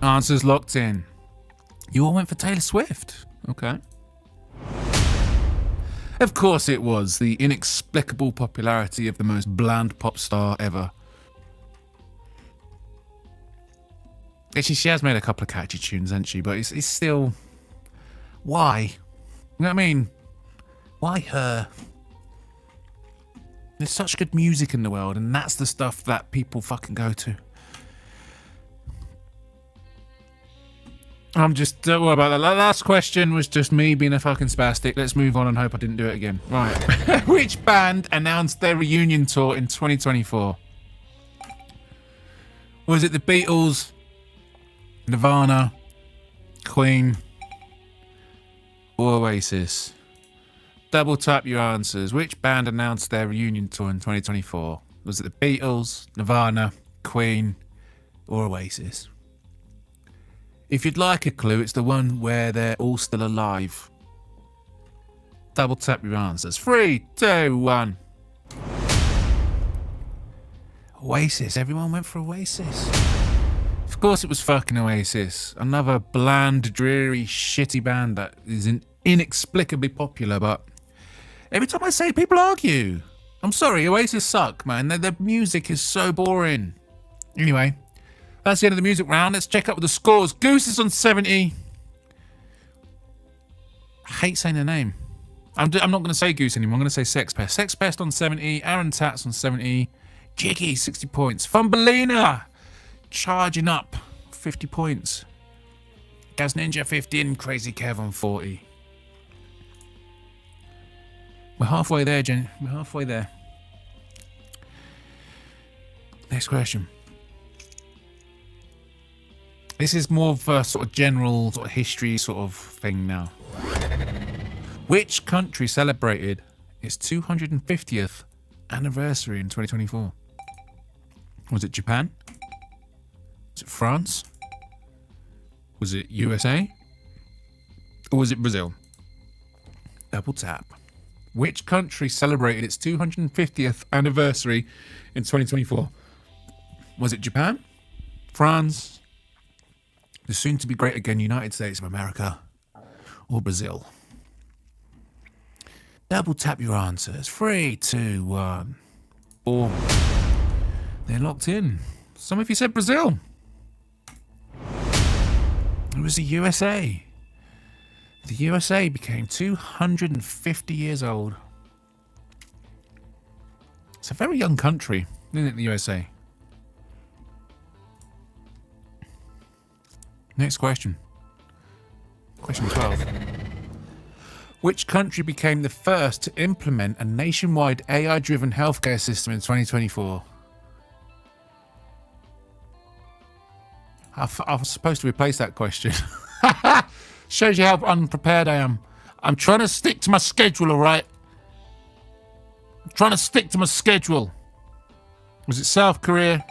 Answers locked in. You all went for Taylor Swift. Okay. Of course it was. The inexplicable popularity of the most bland pop star ever. Actually, she has made a couple of catchy tunes, hasn't she? But it's still... Why? You know what I mean? Why her? There's such good music in the world, and that's the stuff that people fucking go to. I'm just... Don't worry about that. That last question was just me being a fucking spastic. Let's move on and hope I didn't do it again. Right. Which band announced their reunion tour in 2024? Was it the Beatles, Nirvana, Queen, or Oasis? Double tap your answers. Which band announced their reunion tour in 2024? Was it the Beatles, Nirvana, Queen, or Oasis? If you'd like a clue, it's the one where they're all still alive. Double tap your answers. 3, 2, 1. Oasis. Everyone went for Oasis. Of course it was fucking Oasis. Another bland, dreary, shitty band that is inexplicably popular, but every time I say it, people argue. I'm sorry, Oasis suck, man. Their music is so boring. Anyway, that's the end of the music round. Let's check out the scores. Goose is on 70. I hate saying their name. I'm not going to say Goose anymore. I'm going to say Sex Pest. Sex Pest on 70. Aaron Tats on 70. Jiggy, 60 points. Fumbelina charging up 50 points. Gaz Ninja 15. Crazy Kev on 40. We're halfway there, Jen. We're halfway there. Next question. This is more of a sort of general sort of history sort of thing now. Which country celebrated its 250th anniversary in 2024? Was it Japan? Was it France? Was it USA? Or was it Brazil? Double tap. Which country celebrated its 250th anniversary in 2024? Was it Japan? France? The soon-to-be great again United States of America? Or Brazil? Double tap your answers. 3, 2, 1. Boom. They're locked in. Some of you said Brazil. It was the USA. The USA became 250 years old. It's a very young country, isn't it, the USA? Next question. Question 12. Which country became the first to implement a nationwide AI-driven healthcare system in 2024? I was supposed to replace that question. Shows you how unprepared I am. I'm trying to stick to my schedule, all right? I'm trying to stick to my schedule. Was it South Korea,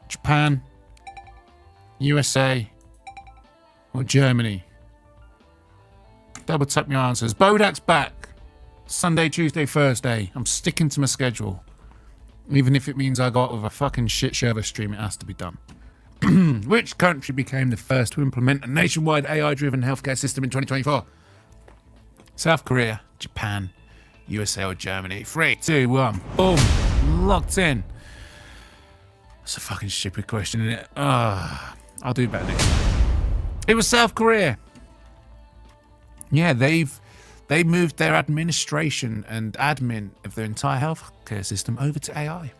Japan, USA, or Germany? Double tap your answers. Bodach's back. Sunday, Tuesday, Thursday. I'm sticking to my schedule. Even if it means I got with a fucking shit show of a stream, it has to be done. Which country became the first to implement a nationwide AI-driven healthcare system in 2024? South Korea, Japan, USA or Germany? 3, 2, 1. Boom. Locked in. That's a fucking stupid question, isn't it? I'll do better next time. It was South Korea. Yeah, they moved their administration and admin of their entire healthcare system over to AI.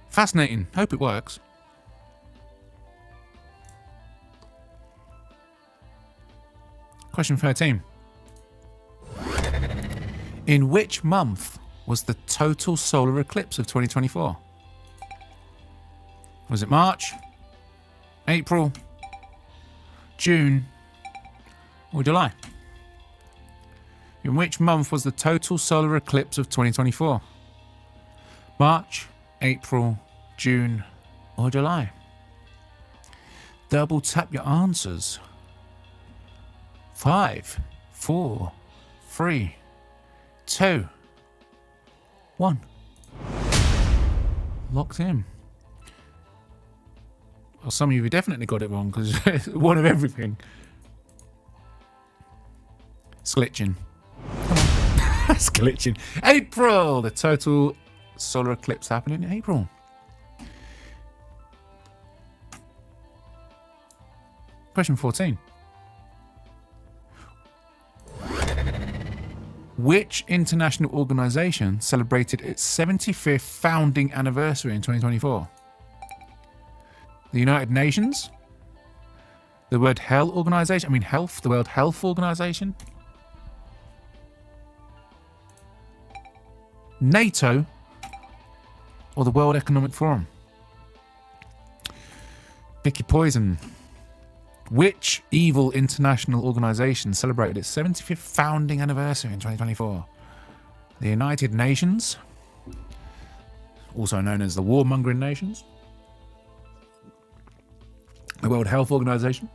Fascinating. Hope it works. Question 13. In which month was the total solar eclipse of 2024? Was it March, April, June, or July? In which month was the total solar eclipse of 2024? March, April, June, or July? Double tap your answers. 5, 4, 3, 2, 1. Locked in. Well, some of you definitely got it wrong because it's one of everything. It's glitching. It's glitching. April! The total solar eclipse happened in April. Question 14. Which international organization celebrated its 75th founding anniversary in 2024? The United Nations? The World Health Organization? The World Health Organization? NATO? Or the World Economic Forum? Pick your poison. Which evil international organization celebrated its 75th founding anniversary in 2024? The United Nations, also known as the Warmongering Nations. The World Health Organization,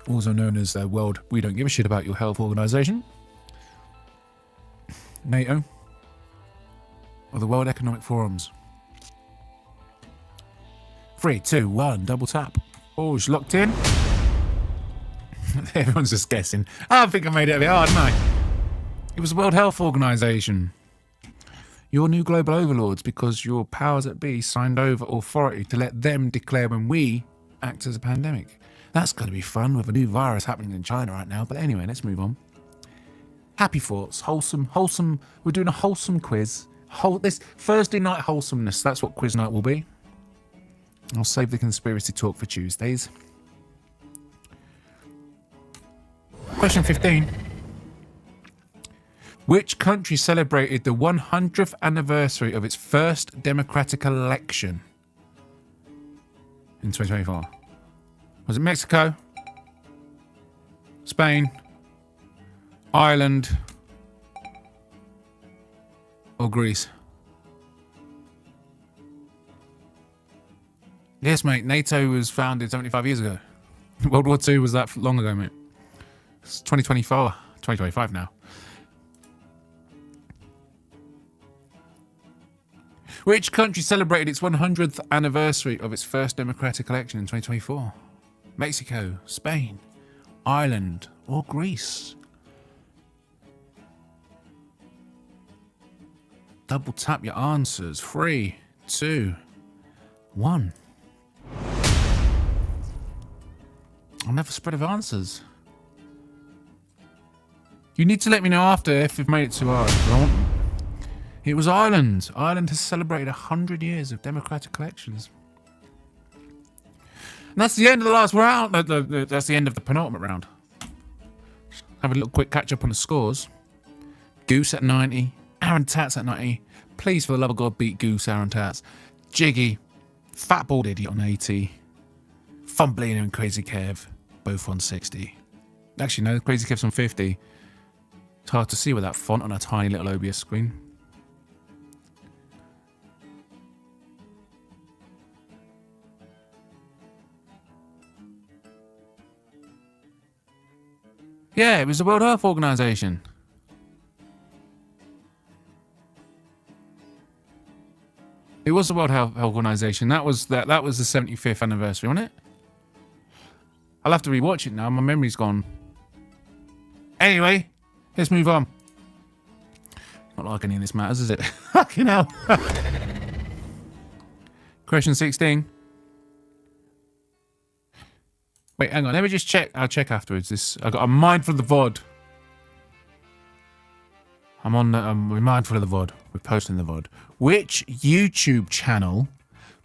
also known as the World We Don't Give a Shit About Your Health Organization. NATO, or the World Economic Forums. 3, 2, 1, double tap. Oh, it's locked in. Everyone's just guessing. I think I made it a bit hard, didn't I? It was the World Health Organization. Your new global overlords, because your powers that be signed over authority to let them declare when we act as a pandemic. That's going to be fun with a new virus happening in China right now. But anyway, let's move on. Happy thoughts, wholesome. We're doing a wholesome quiz. This Thursday night wholesomeness. That's what quiz night will be. I'll save the conspiracy talk for Tuesdays. Question 15. Which country celebrated the 100th anniversary of its first democratic election in 2024? Was it Mexico, Spain, Ireland, or Greece? Yes, mate. NATO was founded 75 years ago. World War II was that long ago, mate. It's 2025 now. Which country celebrated its 100th anniversary of its first democratic election in 2024? Mexico, Spain, Ireland, or Greece? Double tap your answers. 3, 2, 1. Another spread of answers. You need to let me know after if you've made it too hard. It was Ireland. Ireland has celebrated 100 years of democratic elections. And that's the end of the last round. That's the end of the penultimate round. Have a little quick catch up on the scores. Goose at 90. Aaron Tats at 90. Please, for the love of God, beat Goose, Aaron Tats. Jiggy. Fat bald idiot on 80. Fumbling and Crazy Kev, both on 60. Actually, no, Crazy Kev's on 50. It's hard to see with that font on a tiny little OBS screen. Yeah, it was the World Health Organization. It was the World Health Organization. That was the 75th anniversary, wasn't it? I'll have to rewatch it now. My memory's gone. Anyway, let's move on. Not like any of this matters, is it? Fucking hell. Question 16. Wait, hang on. Let me just check. I'll check afterwards. I'm mindful of the VOD. We're mindful of the VOD. We're posting the VOD. Which YouTube channel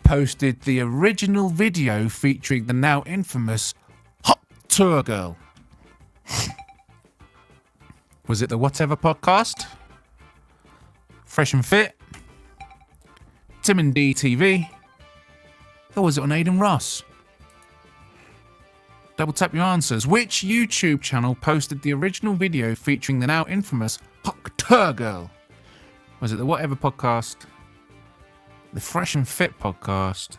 posted the original video featuring the now infamous Hot Tour Girl? Was it the Whatever Podcast? Fresh and Fit? Tim and D TV? Or was it on Aiden Ross? Double tap your answers. Which YouTube channel posted the original video featuring the now infamous Hot Tour Girl? Was it the Whatever Podcast? The Fresh and Fit Podcast?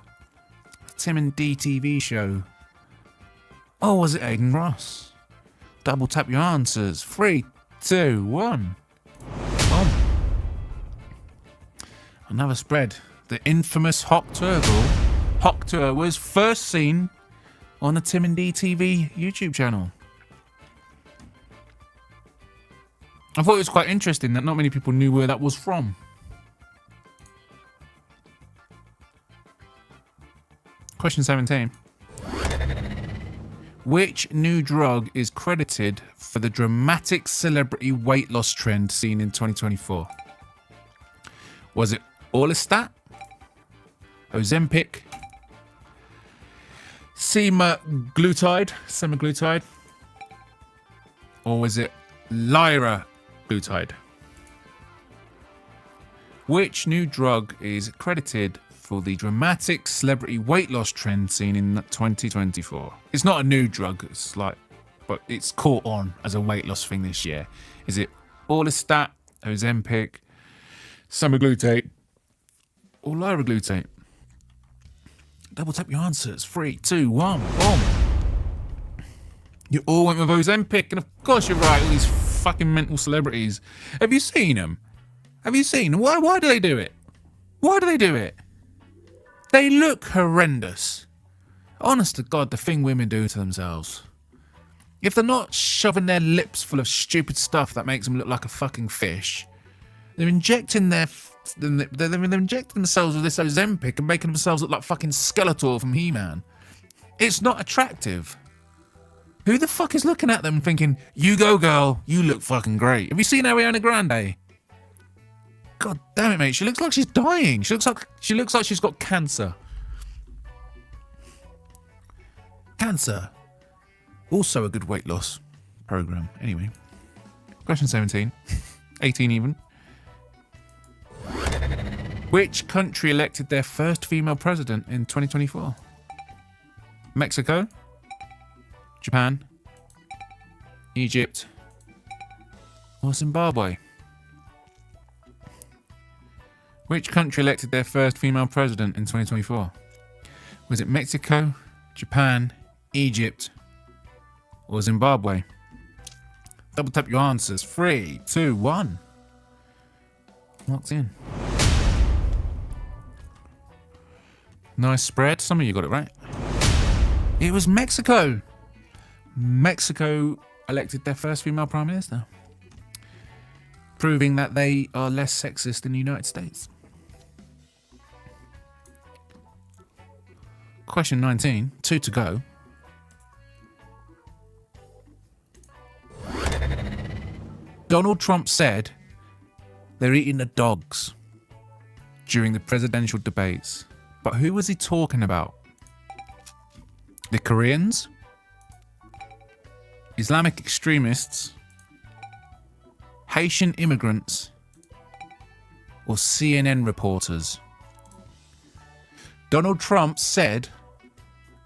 The Tim and D TV show? Or was it Aiden Ross? Double tap your answers. 3, 2, 1. Boom. Another spread. The infamous Hot Tour Girl. Hot Tour was first seen on the Tim and D TV YouTube channel. I thought it was quite interesting that not many people knew where that was from. Question 17. Which new drug is credited for the dramatic celebrity weight loss trend seen in 2024? Was it Orlistat, Ozempic, semaglutide, or was it liraglutide? Which new drug is credited for the dramatic celebrity weight loss trend seen in 2024? It's not a new drug, but it's caught on as a weight loss thing this year. Is it Orlistat, Ozempic, semaglutide, or liraglutide? Double tap your answers. 3, 2, 1. Boom. You all went with Ozempic, and of course you're right. All these fucking mental celebrities. Have you seen them? Have you seen them? Why do they do it? Why do they do it? They look horrendous. Honest to God, the thing women do to themselves. If they're not shoving their lips full of stupid stuff that makes them look like a fucking fish, they're injecting they're injecting themselves with this Ozempic and making themselves look like fucking Skeletor from He-Man. It's not attractive. Who the fuck is looking at them thinking, you go girl, you look fucking great? Have you seen Ariana Grande? God damn it, mate. She looks like she's dying. She looks like she's got cancer. Cancer. Also a good weight loss program. Anyway. Question 17. 18 even. Which country elected their first female president in 2024? Mexico? Japan? Egypt? Or Zimbabwe? Which country elected their first female president in 2024? Was it Mexico, Japan, Egypt, or Zimbabwe? Double tap your answers. 3, 2, 1. Locked in. Nice spread. Some of you got it right. It was Mexico. Mexico elected their first female prime minister, proving that they are less sexist than the United States. Question 19, 2 to go. Donald Trump said they're eating the dogs during the presidential debates. But who was he talking about? The Koreans? Islamic extremists? Haitian immigrants? Or CNN reporters? Donald Trump said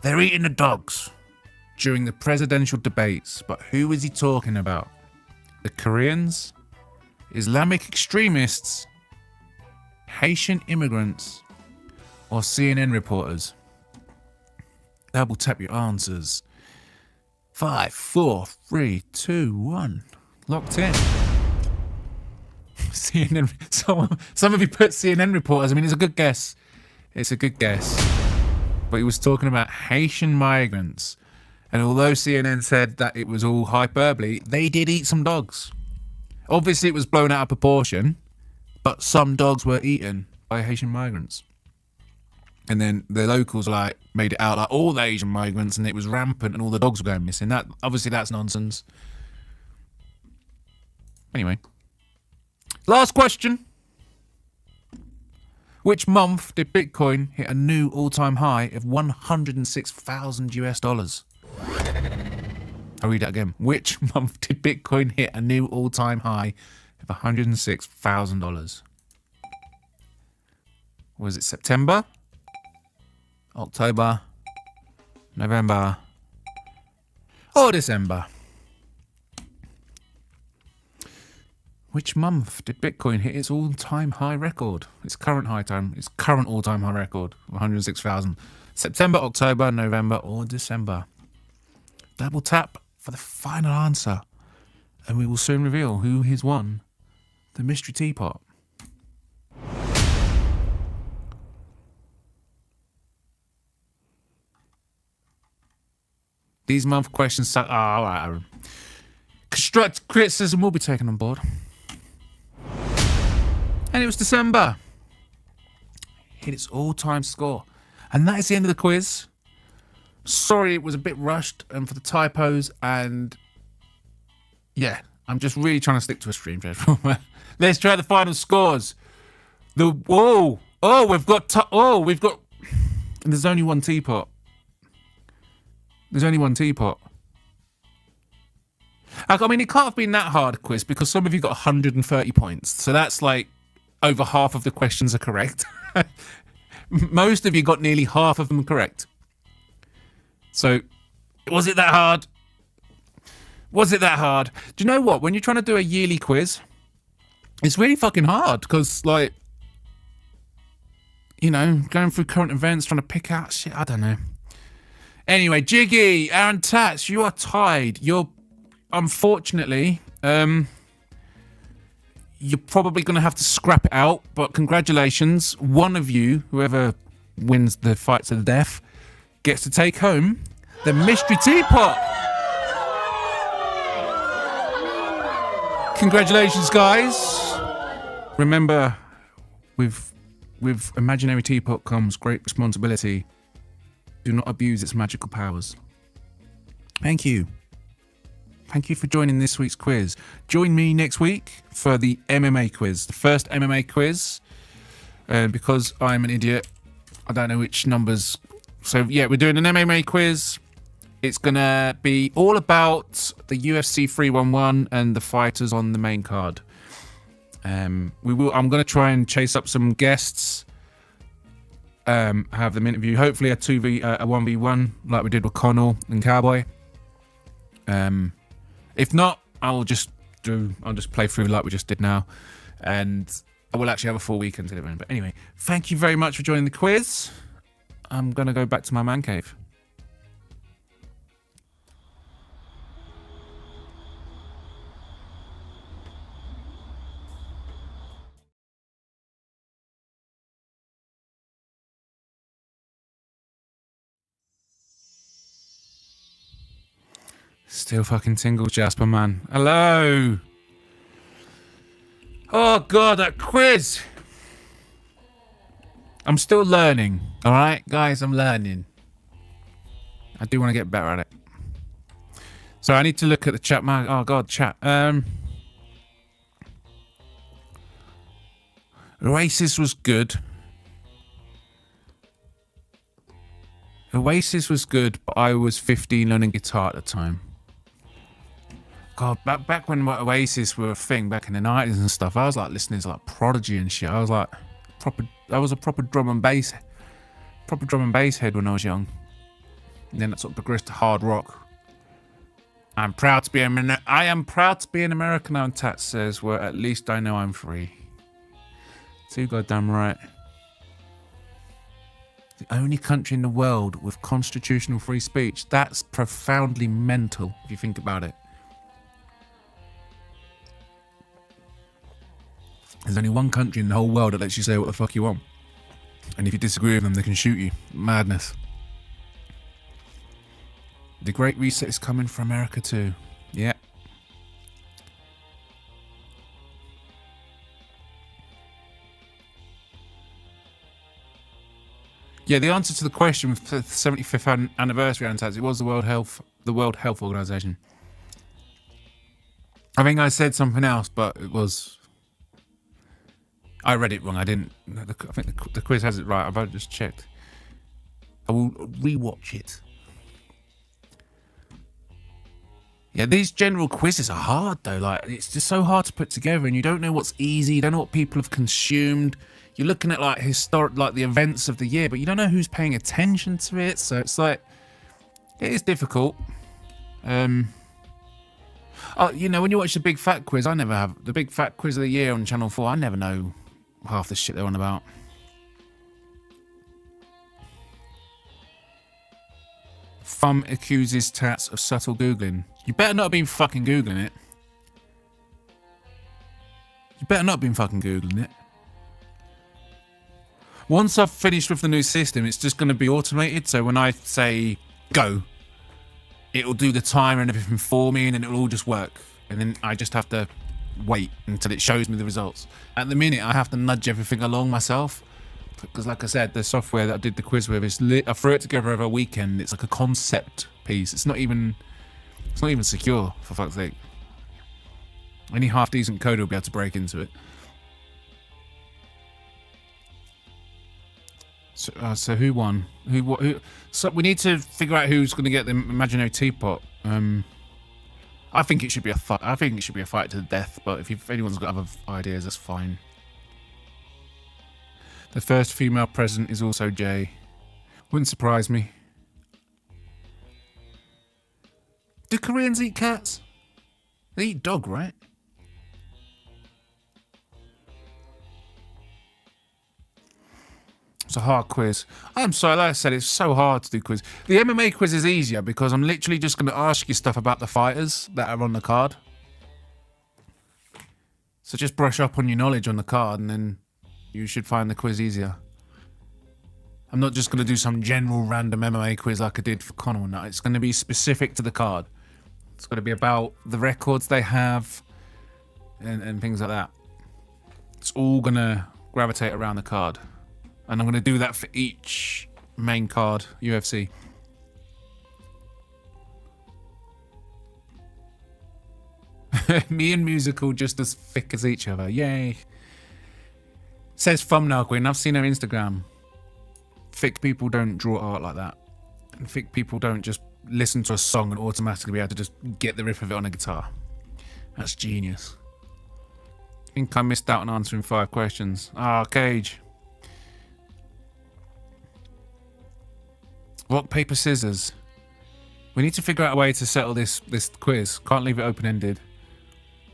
they're eating the dogs during the presidential debates, but who is he talking about? The Koreans, Islamic extremists, Haitian immigrants, or CNN reporters? Double tap your answers. 5, 4, 3, 2, 1. Locked in. CNN. Some of you put CNN reporters. I mean, it's a good guess. It's a good guess. But he was talking about Haitian migrants. And although CNN said that it was all hyperbole, they did eat some dogs. Obviously, it was blown out of proportion, but some dogs were eaten by Haitian migrants. And then the locals made it out like all the Asian migrants, and it was rampant, and all the dogs were going missing. That obviously that's nonsense. Anyway, last question: which month did Bitcoin hit a new all-time high of $106,000 US? I'll read that again. Which month did Bitcoin hit a new all-time high of $106,000? Was it September, October, November, or December? Which month did Bitcoin hit its all-time high record? Its current all-time high record of 106,000. September, October, November, or December? Double tap for the final answer, and we will soon reveal who has won the mystery teapot. These month questions suck. Oh, all right, Aaron. Constructive criticism will be taken on board. And it was December. Hit its all-time score. And that is the end of the quiz. Sorry it was a bit rushed and for the typos, and yeah, I'm just really trying to stick to a stream schedule. Let's try the final scores. We've got there's only one teapot. There's only one teapot. I mean, it can't have been that hard a quiz because some of you got 130 points. So that's like over half of the questions are correct. Most of you got nearly half of them correct. So, was it that hard? Was it that hard? Do you know what? When you're trying to do a yearly quiz, it's really fucking hard because, like, you know, going through current events, trying to pick out shit, I don't know. Anyway, Jiggy, Aaron Tats, you are tied. You're, unfortunately, you're probably going to have to scrap it out, but congratulations. One of you, whoever wins the fight to the death, gets to take home the mystery teapot. Congratulations, guys. Remember, with imaginary teapot comes great responsibility. Do not abuse its magical powers. Thank you. Thank you for joining this week's quiz. Join me next week for the MMA quiz, the first MMA quiz. Because I'm an idiot, I don't know which numbers. So yeah, we're doing an MMA quiz. It's gonna be all about the UFC 311 and the fighters on the main card. I'm gonna try and chase up some guests. Have them interview. Hopefully a 1v1 like we did with Connell and Cowboy. If not, I'll just play through like we just did now, and I will actually have a full weekend to do it. But anyway, thank you very much for joining the quiz. I'm gonna go back to my man cave. Still fucking tingles, Jasper, man. Hello. Oh god, that quiz. I'm still learning. All right, guys, I'm learning. I do want to get better at it. So I need to look at the chat, man. Oh god, chat. Oasis was good. Oasis was good, but I was 15 learning guitar at the time. God, back when Oasis were a thing, back in the 90s and stuff, I was like listening to like Prodigy and shit. I was like I was a proper drum and bass head when I was young. And then that sort of progressed to hard rock. I am proud to be an American now, and Tat says, well, at least I know I'm free. Too goddamn right. The only country in the world with constitutional free speech. That's profoundly mental if you think about it. There's only one country in the whole world that lets you say what the fuck you want. And if you disagree with them, they can shoot you. Madness. The Great Reset is coming for America too. Yeah. Yeah, the answer to the question with the 75th anniversary, Antas, it was the World Health Organization. I think I said something else, but it was... I read it wrong. I didn't... I think the quiz has it right. I've just checked. I will rewatch it. Yeah, these general quizzes are hard, though. Like, it's just so hard to put together, and you don't know what's easy. You don't know what people have consumed. You're looking at, like, historic, like, the events of the year, but you don't know who's paying attention to it. So it's like... It is difficult. Oh, you know, when you watch the Big Fat Quiz, I never have... The Big Fat Quiz of the year on Channel 4, I never know half the shit they're on about. Thumb accuses Tats of subtle Googling. You better not have been fucking Googling it. You better not have been fucking Googling it. Once I've finished with the new system, it's just going to be automated. So when I say go, it'll do the timer and everything for me, and then it'll all just work. And then I just have to wait until it shows me the results. At the minute, I have to nudge everything along myself. Because like I said, the software that I did the quiz with, I threw it together over a weekend. It's like a concept piece. It's not even secure, for fuck's sake. Any half-decent coder will be able to break into it. So who won? Who? So we need to figure out who's going to get the imaginary teapot. I think it should be a fight. I think it should be a fight to the death. But if anyone's got other ideas, that's fine. The first female president is also Jay. Wouldn't surprise me. Do Koreans eat cats? They eat dog, right? It's a hard quiz. I'm sorry, like I said, it's so hard to do quiz. The MMA quiz is easier because I'm literally just going to ask you stuff about the fighters that are on the card. So just brush up on your knowledge on the card and then you should find the quiz easier. I'm not just going to do some general random MMA quiz like I did for Connor. No, it's going to be specific to the card. It's going to be about the records they have and things like that. It's all going to gravitate around the card. And I'm going to do that for each main card, UFC. Me and Musical just as thick as each other. Yay. Says Thumbnail Queen. I've seen her Instagram. Thick people don't draw art like that. And thick people don't just listen to a song and automatically be able to just get the riff of it on a guitar. That's genius. I think I missed out on answering 5 questions. Ah, Cage. Rock, paper, scissors. We need to figure out a way to settle this quiz. Can't leave it open-ended.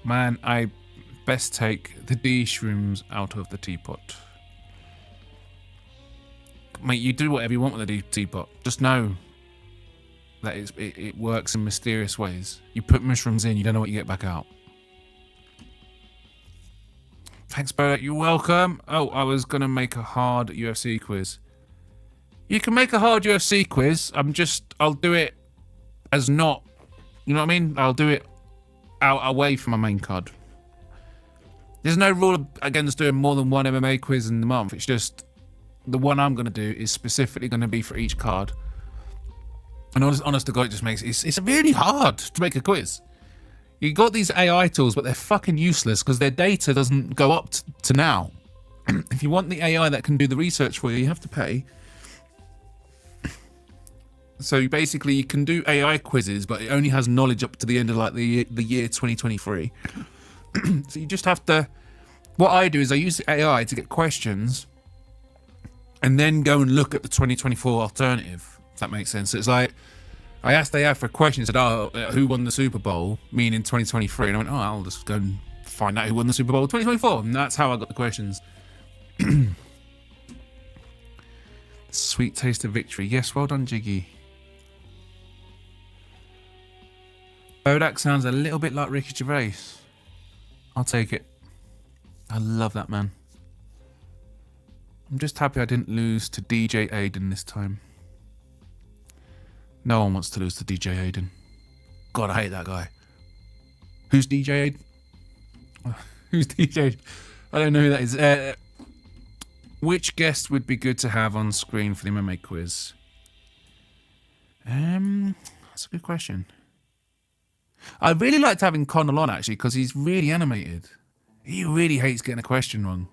Man, I best take the D shrooms out of the teapot. Mate, you do whatever you want with the teapot. Just know that it works in mysterious ways. You put mushrooms in, you don't know what you get back out. Thanks, Bodach. You're welcome. Oh, I was going to make a hard UFC quiz. You can make a hard UFC quiz. I'll do it as not, you know what I mean? I'll do it out away from my main card. There's no rule against doing more than one MMA quiz in the month. It's just the one I'm going to do is specifically going to be for each card. And honest to God, it just makes it's really hard to make a quiz. You got these AI tools, but they're fucking useless because their data doesn't go up to now. If you want the AI that can do the research for you, you have to pay. So basically, you can do AI quizzes, but it only has knowledge up to the end of like the year 2023. So you just have to. What I do is I use the AI to get questions, and then go and look at the 2024 alternative. If that makes sense. So it's like I asked AI for a question. It said, "Oh, who won the Super Bowl?" Meaning 2023, and I went, "Oh, I'll just go and find out who won the Super Bowl 2024." And that's how I got the questions. Sweet taste of victory. Yes, well done, Jiggy. Bodach sounds a little bit like Ricky Gervais. I'll take it. I love that man. I'm just happy I didn't lose to DJ Aiden this time. No one wants to lose to DJ Aiden. God, I hate that guy. Who's DJ Aiden? Who's DJ? I don't know who that is. Which guest would be good to have on screen for the MMA quiz? That's a good question. I really liked having Connell on, actually, because he's really animated. He really hates getting a question wrong.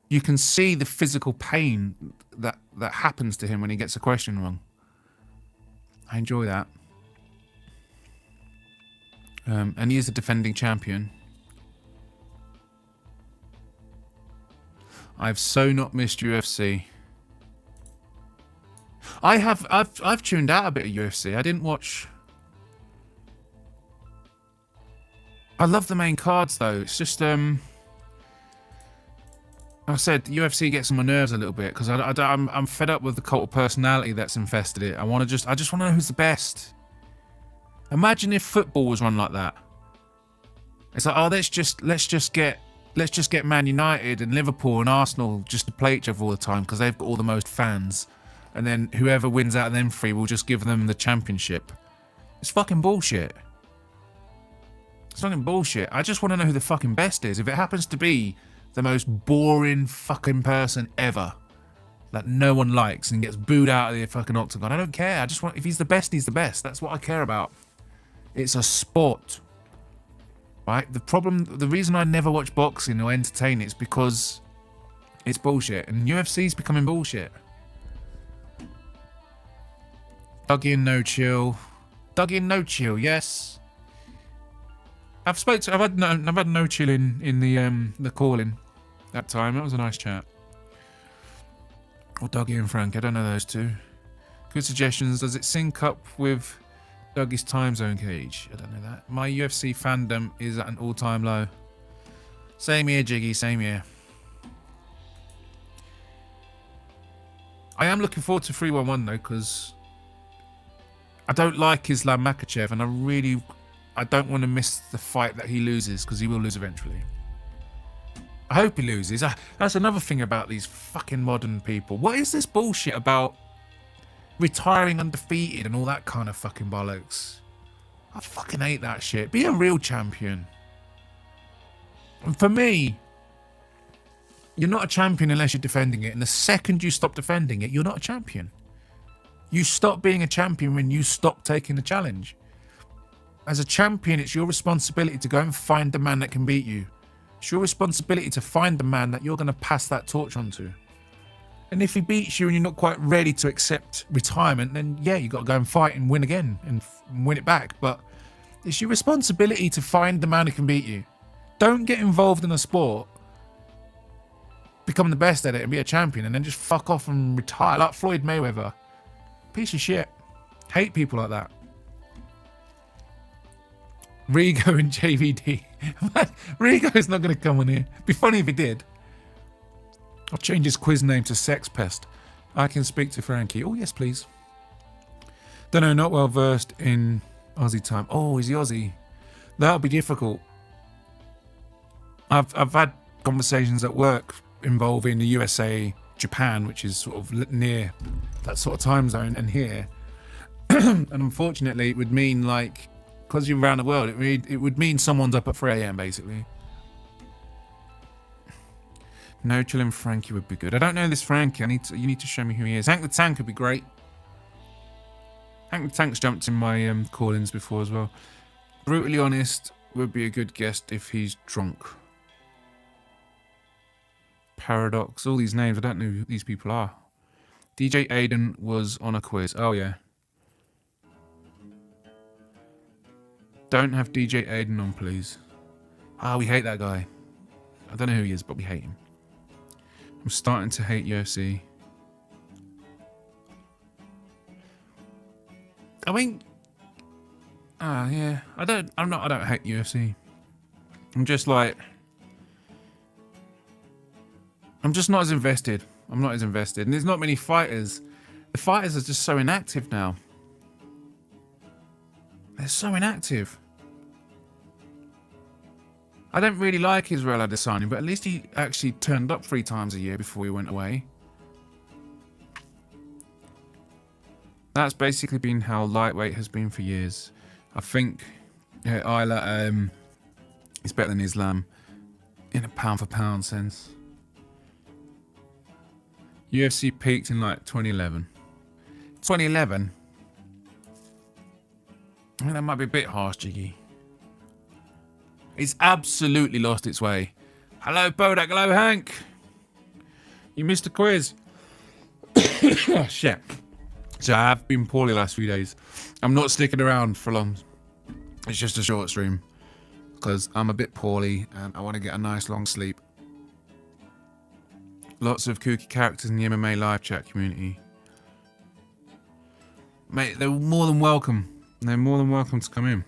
You can see the physical pain that happens to him when he gets a question wrong. I enjoy that. And he is a defending champion. I've so not missed UFC. I've tuned out a bit of UFC. I didn't watch. I love the main cards though. It's just I said UFC gets on my nerves a little bit because I'm fed up with the cult of personality that's infested it. I just want to know who's the best. Imagine if football was run like that. It's like, oh, let's just get Man United and Liverpool and Arsenal just to play each other all the time because they've got all the most fans, and then whoever wins out of them three will just give them the championship. It's fucking bullshit. It's fucking bullshit. I just want to know who the fucking best is. If it happens to be the most boring fucking person ever that no one likes and gets booed out of the fucking octagon, I don't care. I just want, if he's the best, he's the best. That's what I care about. It's a sport. Right? The reason I never watch boxing or entertain it is because it's bullshit. And UFC's becoming bullshit. Dougie and No Chill. Dougie and No Chill, yes. I've had No Chill in the calling that time. That was a nice chat. Or Dougie and Frank. I don't know those two. Good suggestions. Does it sync up with Dougie's time zone cage? I don't know that. My UFC fandom is at an all-time low. Same here, Jiggy. Same here. I am looking forward to 311 though, because I don't like Islam Makhachev, and I don't want to miss the fight that he loses, because he will lose eventually. I hope he loses. That's another thing about these fucking modern people. What is this bullshit about retiring undefeated and all that kind of fucking bollocks? I fucking hate that shit. Be a real champion. And for me, you're not a champion unless you're defending it. And the second you stop defending it, you're not a champion. You stop being a champion when you stop taking the challenge. As a champion, it's your responsibility to go and find the man that can beat you. It's your responsibility to find the man that you're going to pass that torch on to. And if he beats you and you're not quite ready to accept retirement, then yeah, you got to go and fight and win again and win it back. But it's your responsibility to find the man who can beat you. Don't get involved in a sport, become the best at it and be a champion, and then just fuck off and retire like Floyd Mayweather. Piece of shit. Hate people like that. Rigo and JVD. Rigo's not going to come on here. Be funny if he did. I'll change his quiz name to Sex Pest. I can speak to Frankie. Oh, yes, please. Don't know, not well versed in Aussie time. Oh, is he Aussie? That'll be difficult. I've had conversations at work involving the USA, Japan, which is sort of near that sort of time zone, and here. And unfortunately, it would mean, like, because you're around the world, it would mean someone's up at 3 a.m. basically. No Chill and Frankie would be good. I don't know this Frankie. You need to show me who he is. Hank the Tank would be great. Hank the Tank's jumped in my call-ins before as well. Brutally Honest would be a good guest if he's drunk. Paradox. All these names, I don't know who these people are. DJ Aiden was on a quiz. Oh, yeah. Don't have DJ Aiden on, please. Ah, we hate that guy. I don't know who he is, but we hate him. I'm starting to hate UFC. I mean, yeah. I don't hate UFC. I'm just like, I'm just not as invested. I'm not as invested. And there's not many fighters. The fighters are just so inactive now. They're so inactive. I don't really like Israel Adesanya, but at least he actually turned up 3 times a year before he went away. That's basically been how lightweight has been for years. I think Isla is better than Islam in a pound for pound sense. UFC peaked in like 2011. 2011? I mean, that might be a bit harsh, Jiggy. It's absolutely lost its way. Hello, Bodach. Hello, Hank. You missed a quiz. Oh, shit. So I have been poorly the last few days. I'm not sticking around for long. It's just a short stream. Because I'm a bit poorly and I want to get a nice long sleep. Lots of kooky characters in the MMA live chat community. Mate, they're more than welcome. They're more than welcome to come in.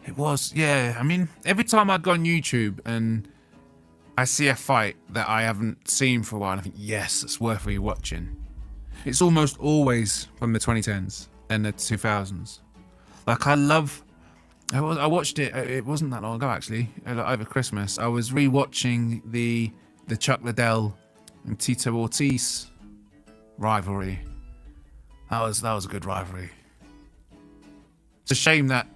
It was, yeah. I mean, every time I go on YouTube and I see a fight that I haven't seen for a while, I think, yes, it's worth rewatching. It's almost always from the 2010s and the 2000s. Like, I watched it, it wasn't that long ago, actually, over Christmas. I was rewatching the Chuck Liddell and Tito Ortiz rivalry. That was a good rivalry. It's a shame that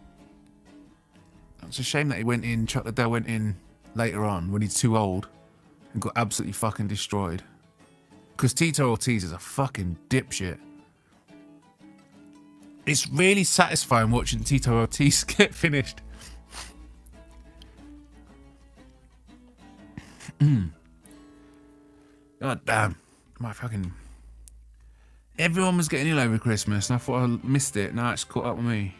he went in, Chuck Liddell went in later on when he's too old and got absolutely fucking destroyed. Because Tito Ortiz is a fucking dipshit. It's really satisfying watching Tito Ortiz get finished. God damn. Everyone was getting ill over Christmas and I thought I missed it. Now it's caught up with me.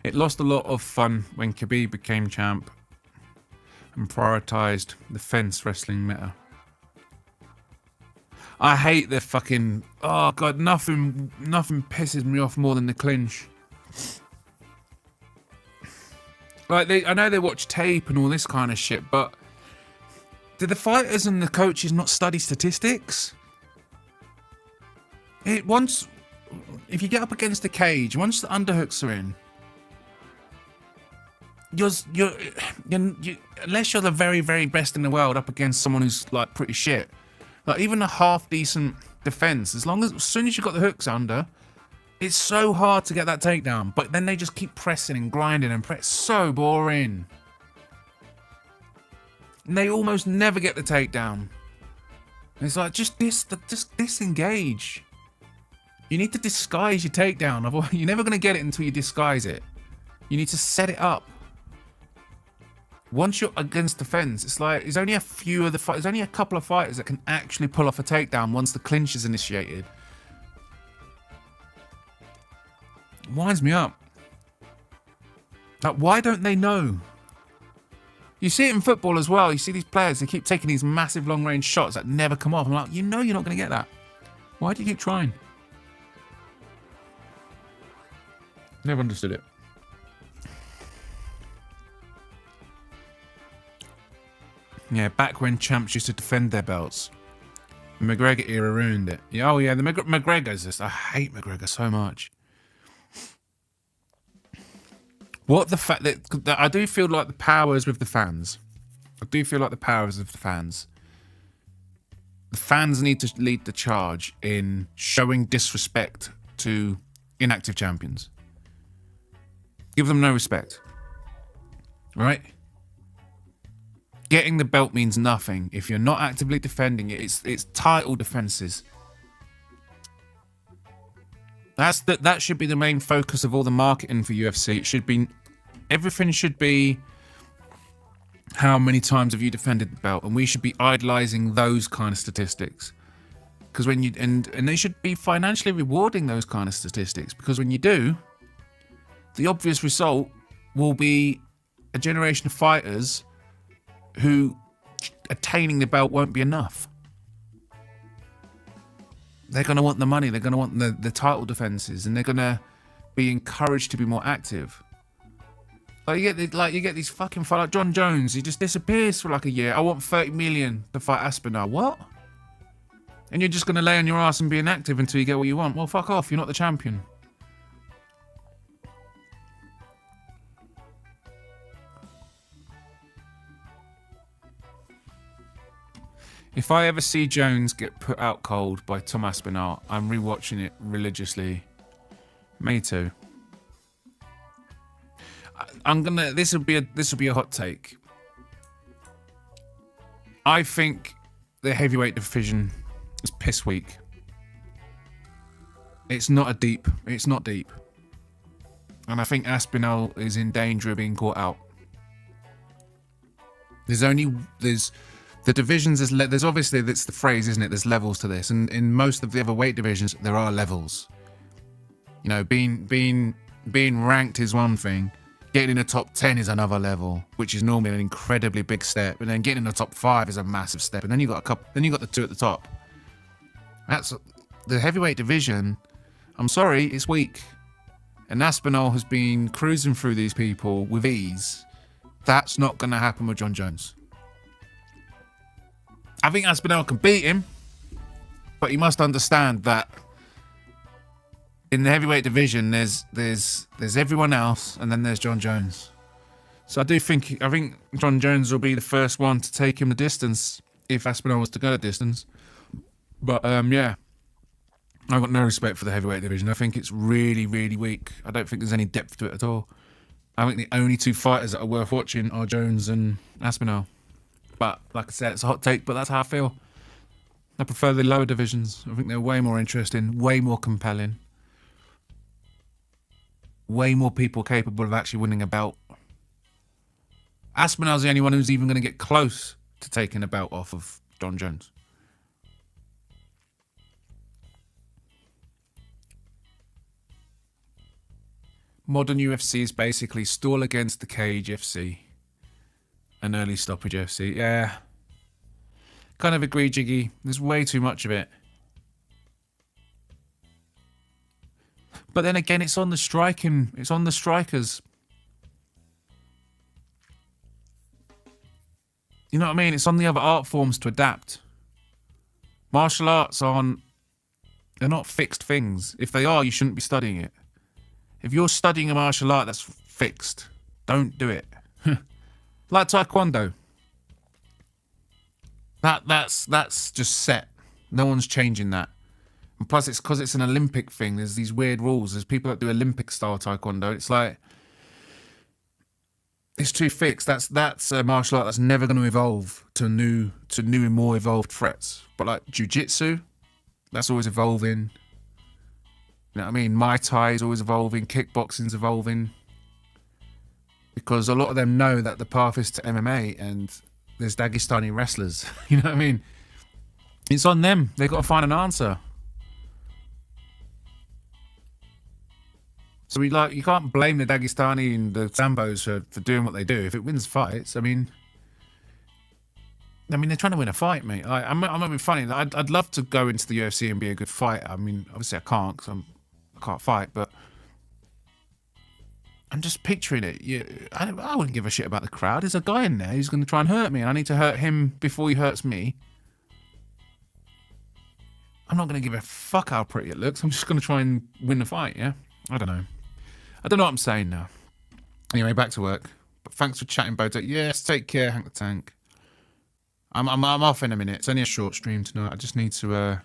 It lost a lot of fun when Khabib became champ and prioritised the fence wrestling meta. I hate the fucking... Oh, God, nothing pisses me off more than the clinch. Like, I know they watch tape and all this kind of shit, but do the fighters and the coaches not study statistics? If you get up against the cage, once the underhooks are in, you're unless you're the very, very best in the world up against someone who's like pretty shit, like even a half decent defense, as soon as you got the hooks under, it's so hard to get that takedown. But then they just keep pressing and grinding and press. So boring. And they almost never get the takedown. It's like just disengage. You need to disguise your takedown. Otherwise, you're never gonna get it until you disguise it. You need to set it up. Once you're against the fence, it's like there's only a couple of fighters that can actually pull off a takedown once the clinch is initiated. It winds me up. Like, why don't they know? You see it in football as well. You see these players, they keep taking these massive long-range shots that never come off. I'm like, you know you're not going to get that. Why do you keep trying? Never understood it. Yeah, back when champs used to defend their belts. The McGregor era ruined it. Oh yeah, the McGregor's just... I hate McGregor so much. What the fact that I do feel like the power is with the fans. I do feel like the power is with the fans. The fans need to lead the charge in showing disrespect to inactive champions. Give them no respect. Right? Getting the belt means nothing if you're not actively defending it. It's title defenses. That should be the main focus of all the marketing for UFC. Everything should be how many times have you defended the belt, and we should be idolizing those kind of statistics. Because and they should be financially rewarding those kind of statistics, because when you do, the obvious result will be a generation of fighters who attaining the belt won't be enough. They're going to want the money, they're going to want the title defenses, and they're going to be encouraged to be more active. Like you get these fucking fight like John Jones. He just disappears for like a year. I want 30 million to fight Aspinall. What? And you're just gonna lay on your ass and be inactive until you get what you want? Well, fuck off. You're not the champion. If I ever see Jones get put out cold by Tom Aspinall, I'm rewatching it religiously. Me too. This will be a hot take. I think the heavyweight division is piss weak. It's not deep. And I think Aspinall is in danger of being caught out. There's the divisions, there's obviously, that's the phrase, isn't it? There's levels to this. And in most of the other weight divisions, there are levels. You know, being ranked is one thing. Getting in the top 10 is another level, which is normally an incredibly big step. And then getting in the top 5 is a massive step. And then you got the two at the top. That's the heavyweight division. I'm sorry, it's weak. And Aspinall has been cruising through these people with ease. That's not going to happen with John Jones. I think Aspinall can beat him, but you must understand that in the heavyweight division, there's everyone else, and then there's John Jones. So I think John Jones will be the first one to take him the distance if Aspinall was to go the distance. But yeah, I've got no respect for the heavyweight division. I think it's really, really weak. I don't think there's any depth to it at all. I think the only two fighters that are worth watching are Jones and Aspinall. But like I said, it's a hot take, but that's how I feel. I prefer the lower divisions. I think they're way more interesting, way more compelling. Way more people capable of actually winning a belt. Aspinall's the only one who's even going to get close to taking a belt off of John Jones. Modern UFC is basically stall against the cage FC. An early stoppage FC. Yeah. Kind of agree, Jiggy. There's way too much of it. But then again, it's on the striking. It's on the strikers. You know what I mean? It's on the other art forms to adapt. Martial arts they're not fixed things. If they are, you shouldn't be studying it. If you're studying a martial art that's fixed, don't do it. Like Taekwondo. That's just set. No one's changing that. And plus, it's because it's an Olympic thing. There's these weird rules. There's people that do Olympic style Taekwondo. It's like it's too fixed. That's a martial art that's never going to evolve to new and more evolved threats. But like jiu-jitsu, that's always evolving. You know what I mean? Muay Thai is always evolving. Kickboxing's evolving. Because a lot of them know that the path is to MMA and there's Dagestani wrestlers. You know what I mean? It's on them. They've got to find an answer. So you can't blame the Dagestani and the Sambos for doing what they do. If it wins fights, I mean, they're trying to win a fight, mate. I'm not being funny. I'd love to go into the UFC and be a good fighter. I mean, obviously I can't because I can't fight, but I'm just picturing it. I wouldn't give a shit about the crowd. There's a guy in there who's going to try and hurt me, and I need to hurt him before he hurts me. I'm not going to give a fuck how pretty it looks. I'm just going to try and win the fight, yeah? I don't know what I'm saying now. Anyway, back to work. But thanks for chatting, Bodach. Yes, take care, Hank the Tank. I'm off in a minute. It's only a short stream tonight. I just need to...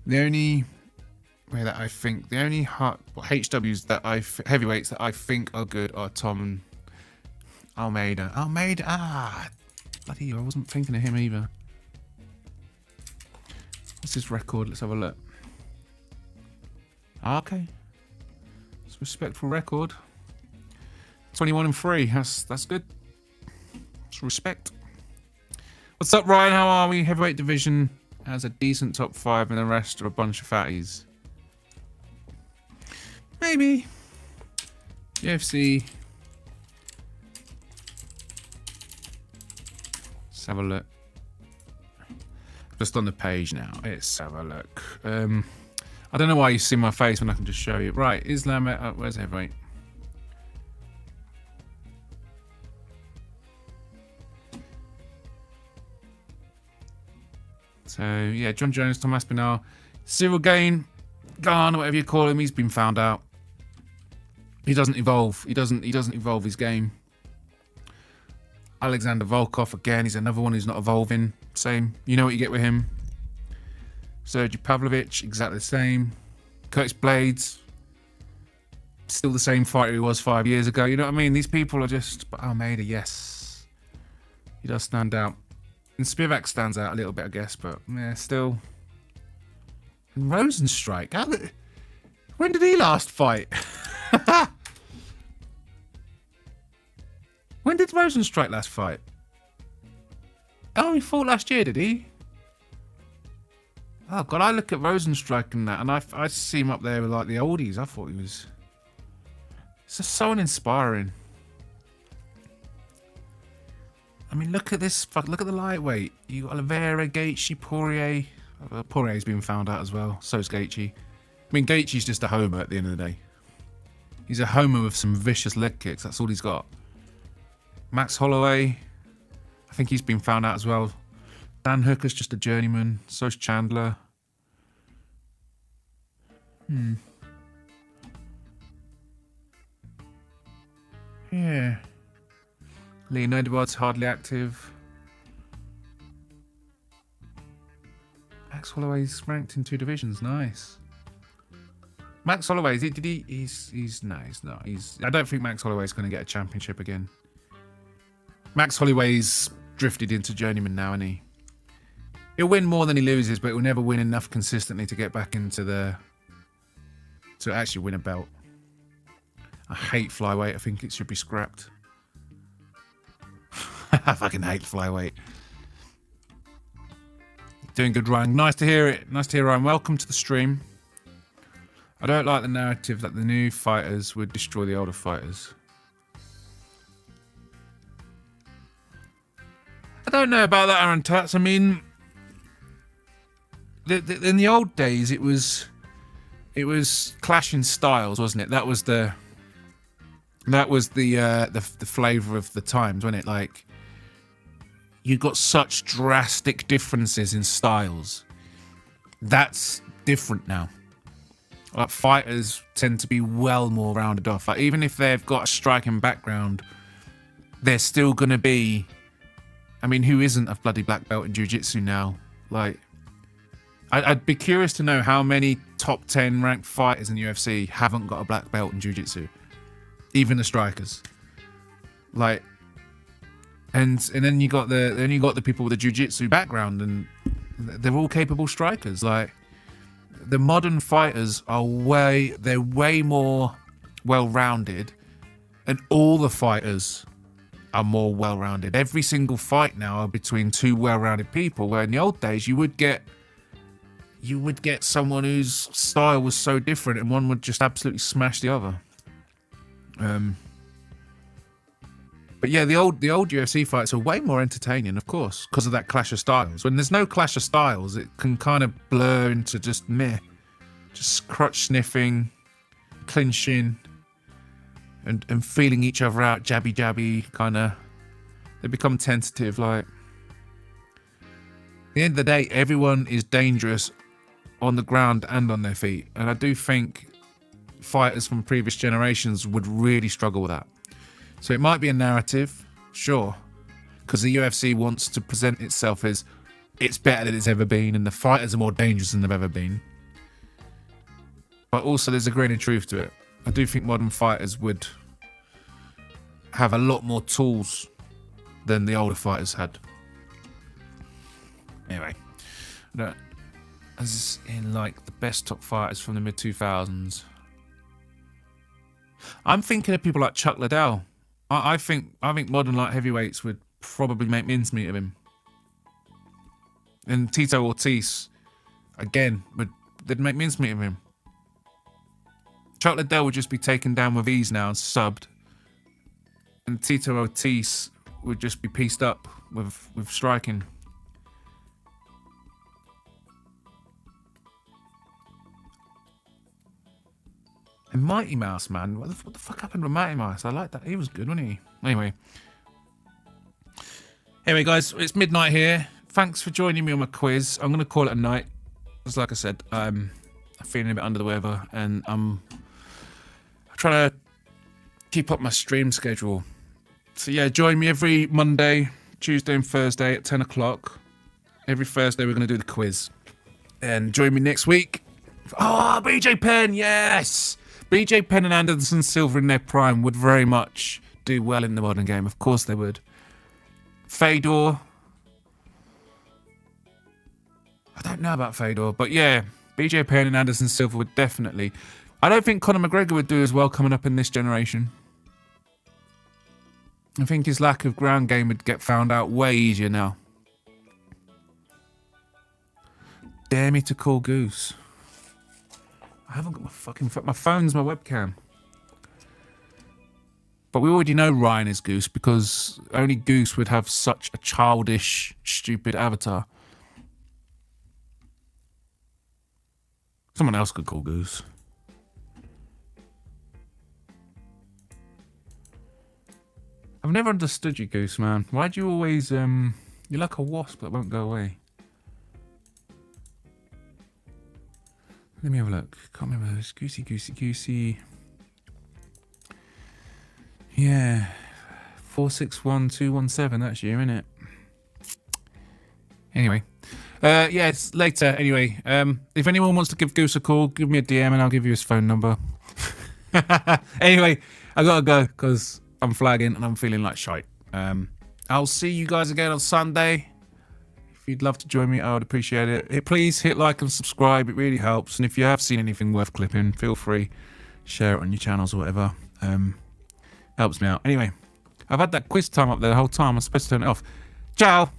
The only HWs heavyweights that I think are good are Tom and Almeida. Bloody hell, I wasn't thinking of him either. What's his record? Let's have a look. Okay. It's a respectful record. 21-3. That's good. It's respect. What's up, Ryan? How are we? Heavyweight division has a decent top 5 and the rest are a bunch of fatties. Maybe. UFC. Let's have a look. Just on the page now. Let's have a look. I don't know why you see my face when I can just show you. Right, Islam. Where's heavyweight? So yeah, John Jones, Tom Aspinall, Cyril Gain, Garner, whatever you call him, he's been found out. He doesn't evolve. He doesn't evolve his game. Alexander Volkov, again, he's another one who's not evolving. Same. You know what you get with him. Sergey Pavlovich, exactly the same. Curtis Blades, still the same fighter he was 5 years ago. You know what I mean? These people are just... But Almeida, yes. He does stand out. And Spivak stands out a little bit, I guess, but yeah, still. And Rosenstrike, when did he last fight? When did Rosenstrike last fight? Oh, he fought last year, did he? Oh God, I look at Rosenstrike and that, and I see him up there with like the oldies. I thought he was. It's just so uninspiring. I mean, look at this. Look at the lightweight. You got Oliveira, Gaethje, Poirier. Poirier's been found out as well. So's Gaethje. I mean, Gaethje's just a homer at the end of the day. He's a homer with some vicious leg kicks. That's all he's got. Max Holloway. I think he's been found out as well. Dan Hooker's just a journeyman. So's Chandler. Yeah. Leon Edwards hardly active. Max Holloway's ranked in 2 divisions. Nice. Max Holloway, he's no, he's not. I don't think Max Holloway's going to get a championship again. Max Holloway's drifted into journeyman now, and he'll win more than he loses, but he'll never win enough consistently to get back into to actually win a belt. I hate flyweight. I think it should be scrapped. I fucking hate flyweight. Doing good, Ryan. Nice to hear it. Nice to hear, Ryan. Welcome to the stream. I don't like the narrative that the new fighters would destroy the older fighters. I don't know about that, Aaron Tats. I mean, in the old days, it was clashing styles, wasn't it? That was the flavour of the times, wasn't it? Like, you got such drastic differences in styles. That's different now. Like, fighters tend to be well more rounded off. Like, even if they've got a striking background, they're still going to be... I mean, who isn't a bloody black belt in jiu-jitsu now? Like, I'd be curious to know how many top 10 ranked fighters in the UFC haven't got a black belt in jiu-jitsu. Even the strikers. Like... And then you got the people with a jiu-jitsu background, and they're all capable strikers. Like, the modern fighters are way more well-rounded, and all the fighters are more well-rounded. Every single fight now are between 2 well-rounded people, where in the old days you would get someone whose style was so different, and one would just absolutely smash the other. But yeah, the old UFC fights are way more entertaining, of course, because of that clash of styles. When there's no clash of styles, it can kind of blur into just meh. Just crotch sniffing, clinching, and feeling each other out, jabby, kind of. They become tentative, like. At the end of the day, everyone is dangerous on the ground and on their feet. And I do think fighters from previous generations would really struggle with that. So it might be a narrative, sure, because the UFC wants to present itself as it's better than it's ever been, and the fighters are more dangerous than they've ever been. But also there's a grain of truth to it. I do think modern fighters would have a lot more tools than the older fighters had. Anyway, as in like the best top fighters from the mid-2000s, I'm thinking of people like Chuck Liddell. I think modern light heavyweights would probably make mincemeat of him. And Tito Ortiz, again, they'd make mincemeat of him. Chuck Liddell would just be taken down with ease now and subbed. And Tito Ortiz would just be pieced up with striking. And Mighty Mouse, man. What the fuck happened with Mighty Mouse? I like that. He was good, wasn't he? Anyway, guys, it's midnight here. Thanks for joining me on my quiz. I'm going to call it a night. Just like I said, I'm feeling a bit under the weather, and I'm trying to keep up my stream schedule. So yeah, join me every Monday, Tuesday and Thursday at 10 o'clock. Every Thursday we're going to do the quiz. And join me next week. Oh, BJ Penn, yes! BJ Penn and Anderson Silva in their prime would very much do well in the modern game. Of course they would. Fedor. I don't know about Fedor, but yeah, BJ Penn and Anderson Silva would definitely. I don't think Conor McGregor would do as well coming up in this generation. I think his lack of ground game would get found out way easier now. Dare me to call Goose. I haven't got my fucking... My phone's my webcam. But we already know Ryan is Goose because only Goose would have such a childish, stupid avatar. Someone else could call Goose. I've never understood you, Goose, man. Why do you always... You're like a wasp that won't go away. Let me have a look. Can't remember this. Goosey. Yeah. 461217, that's you, innit? Anyway. Yeah, it's later. Anyway, if anyone wants to give Goose a call, give me a DM and I'll give you his phone number. Anyway, I gotta go because I'm flagging and I'm feeling like shite. I'll see you guys again on Sunday. If you'd love to join me, I would appreciate it. Please hit like and subscribe. It really helps. And if you have seen anything worth clipping, feel free. Share it on your channels or whatever. Helps me out. Anyway, I've had that quiz time up there the whole time. I'm supposed to turn it off. Ciao.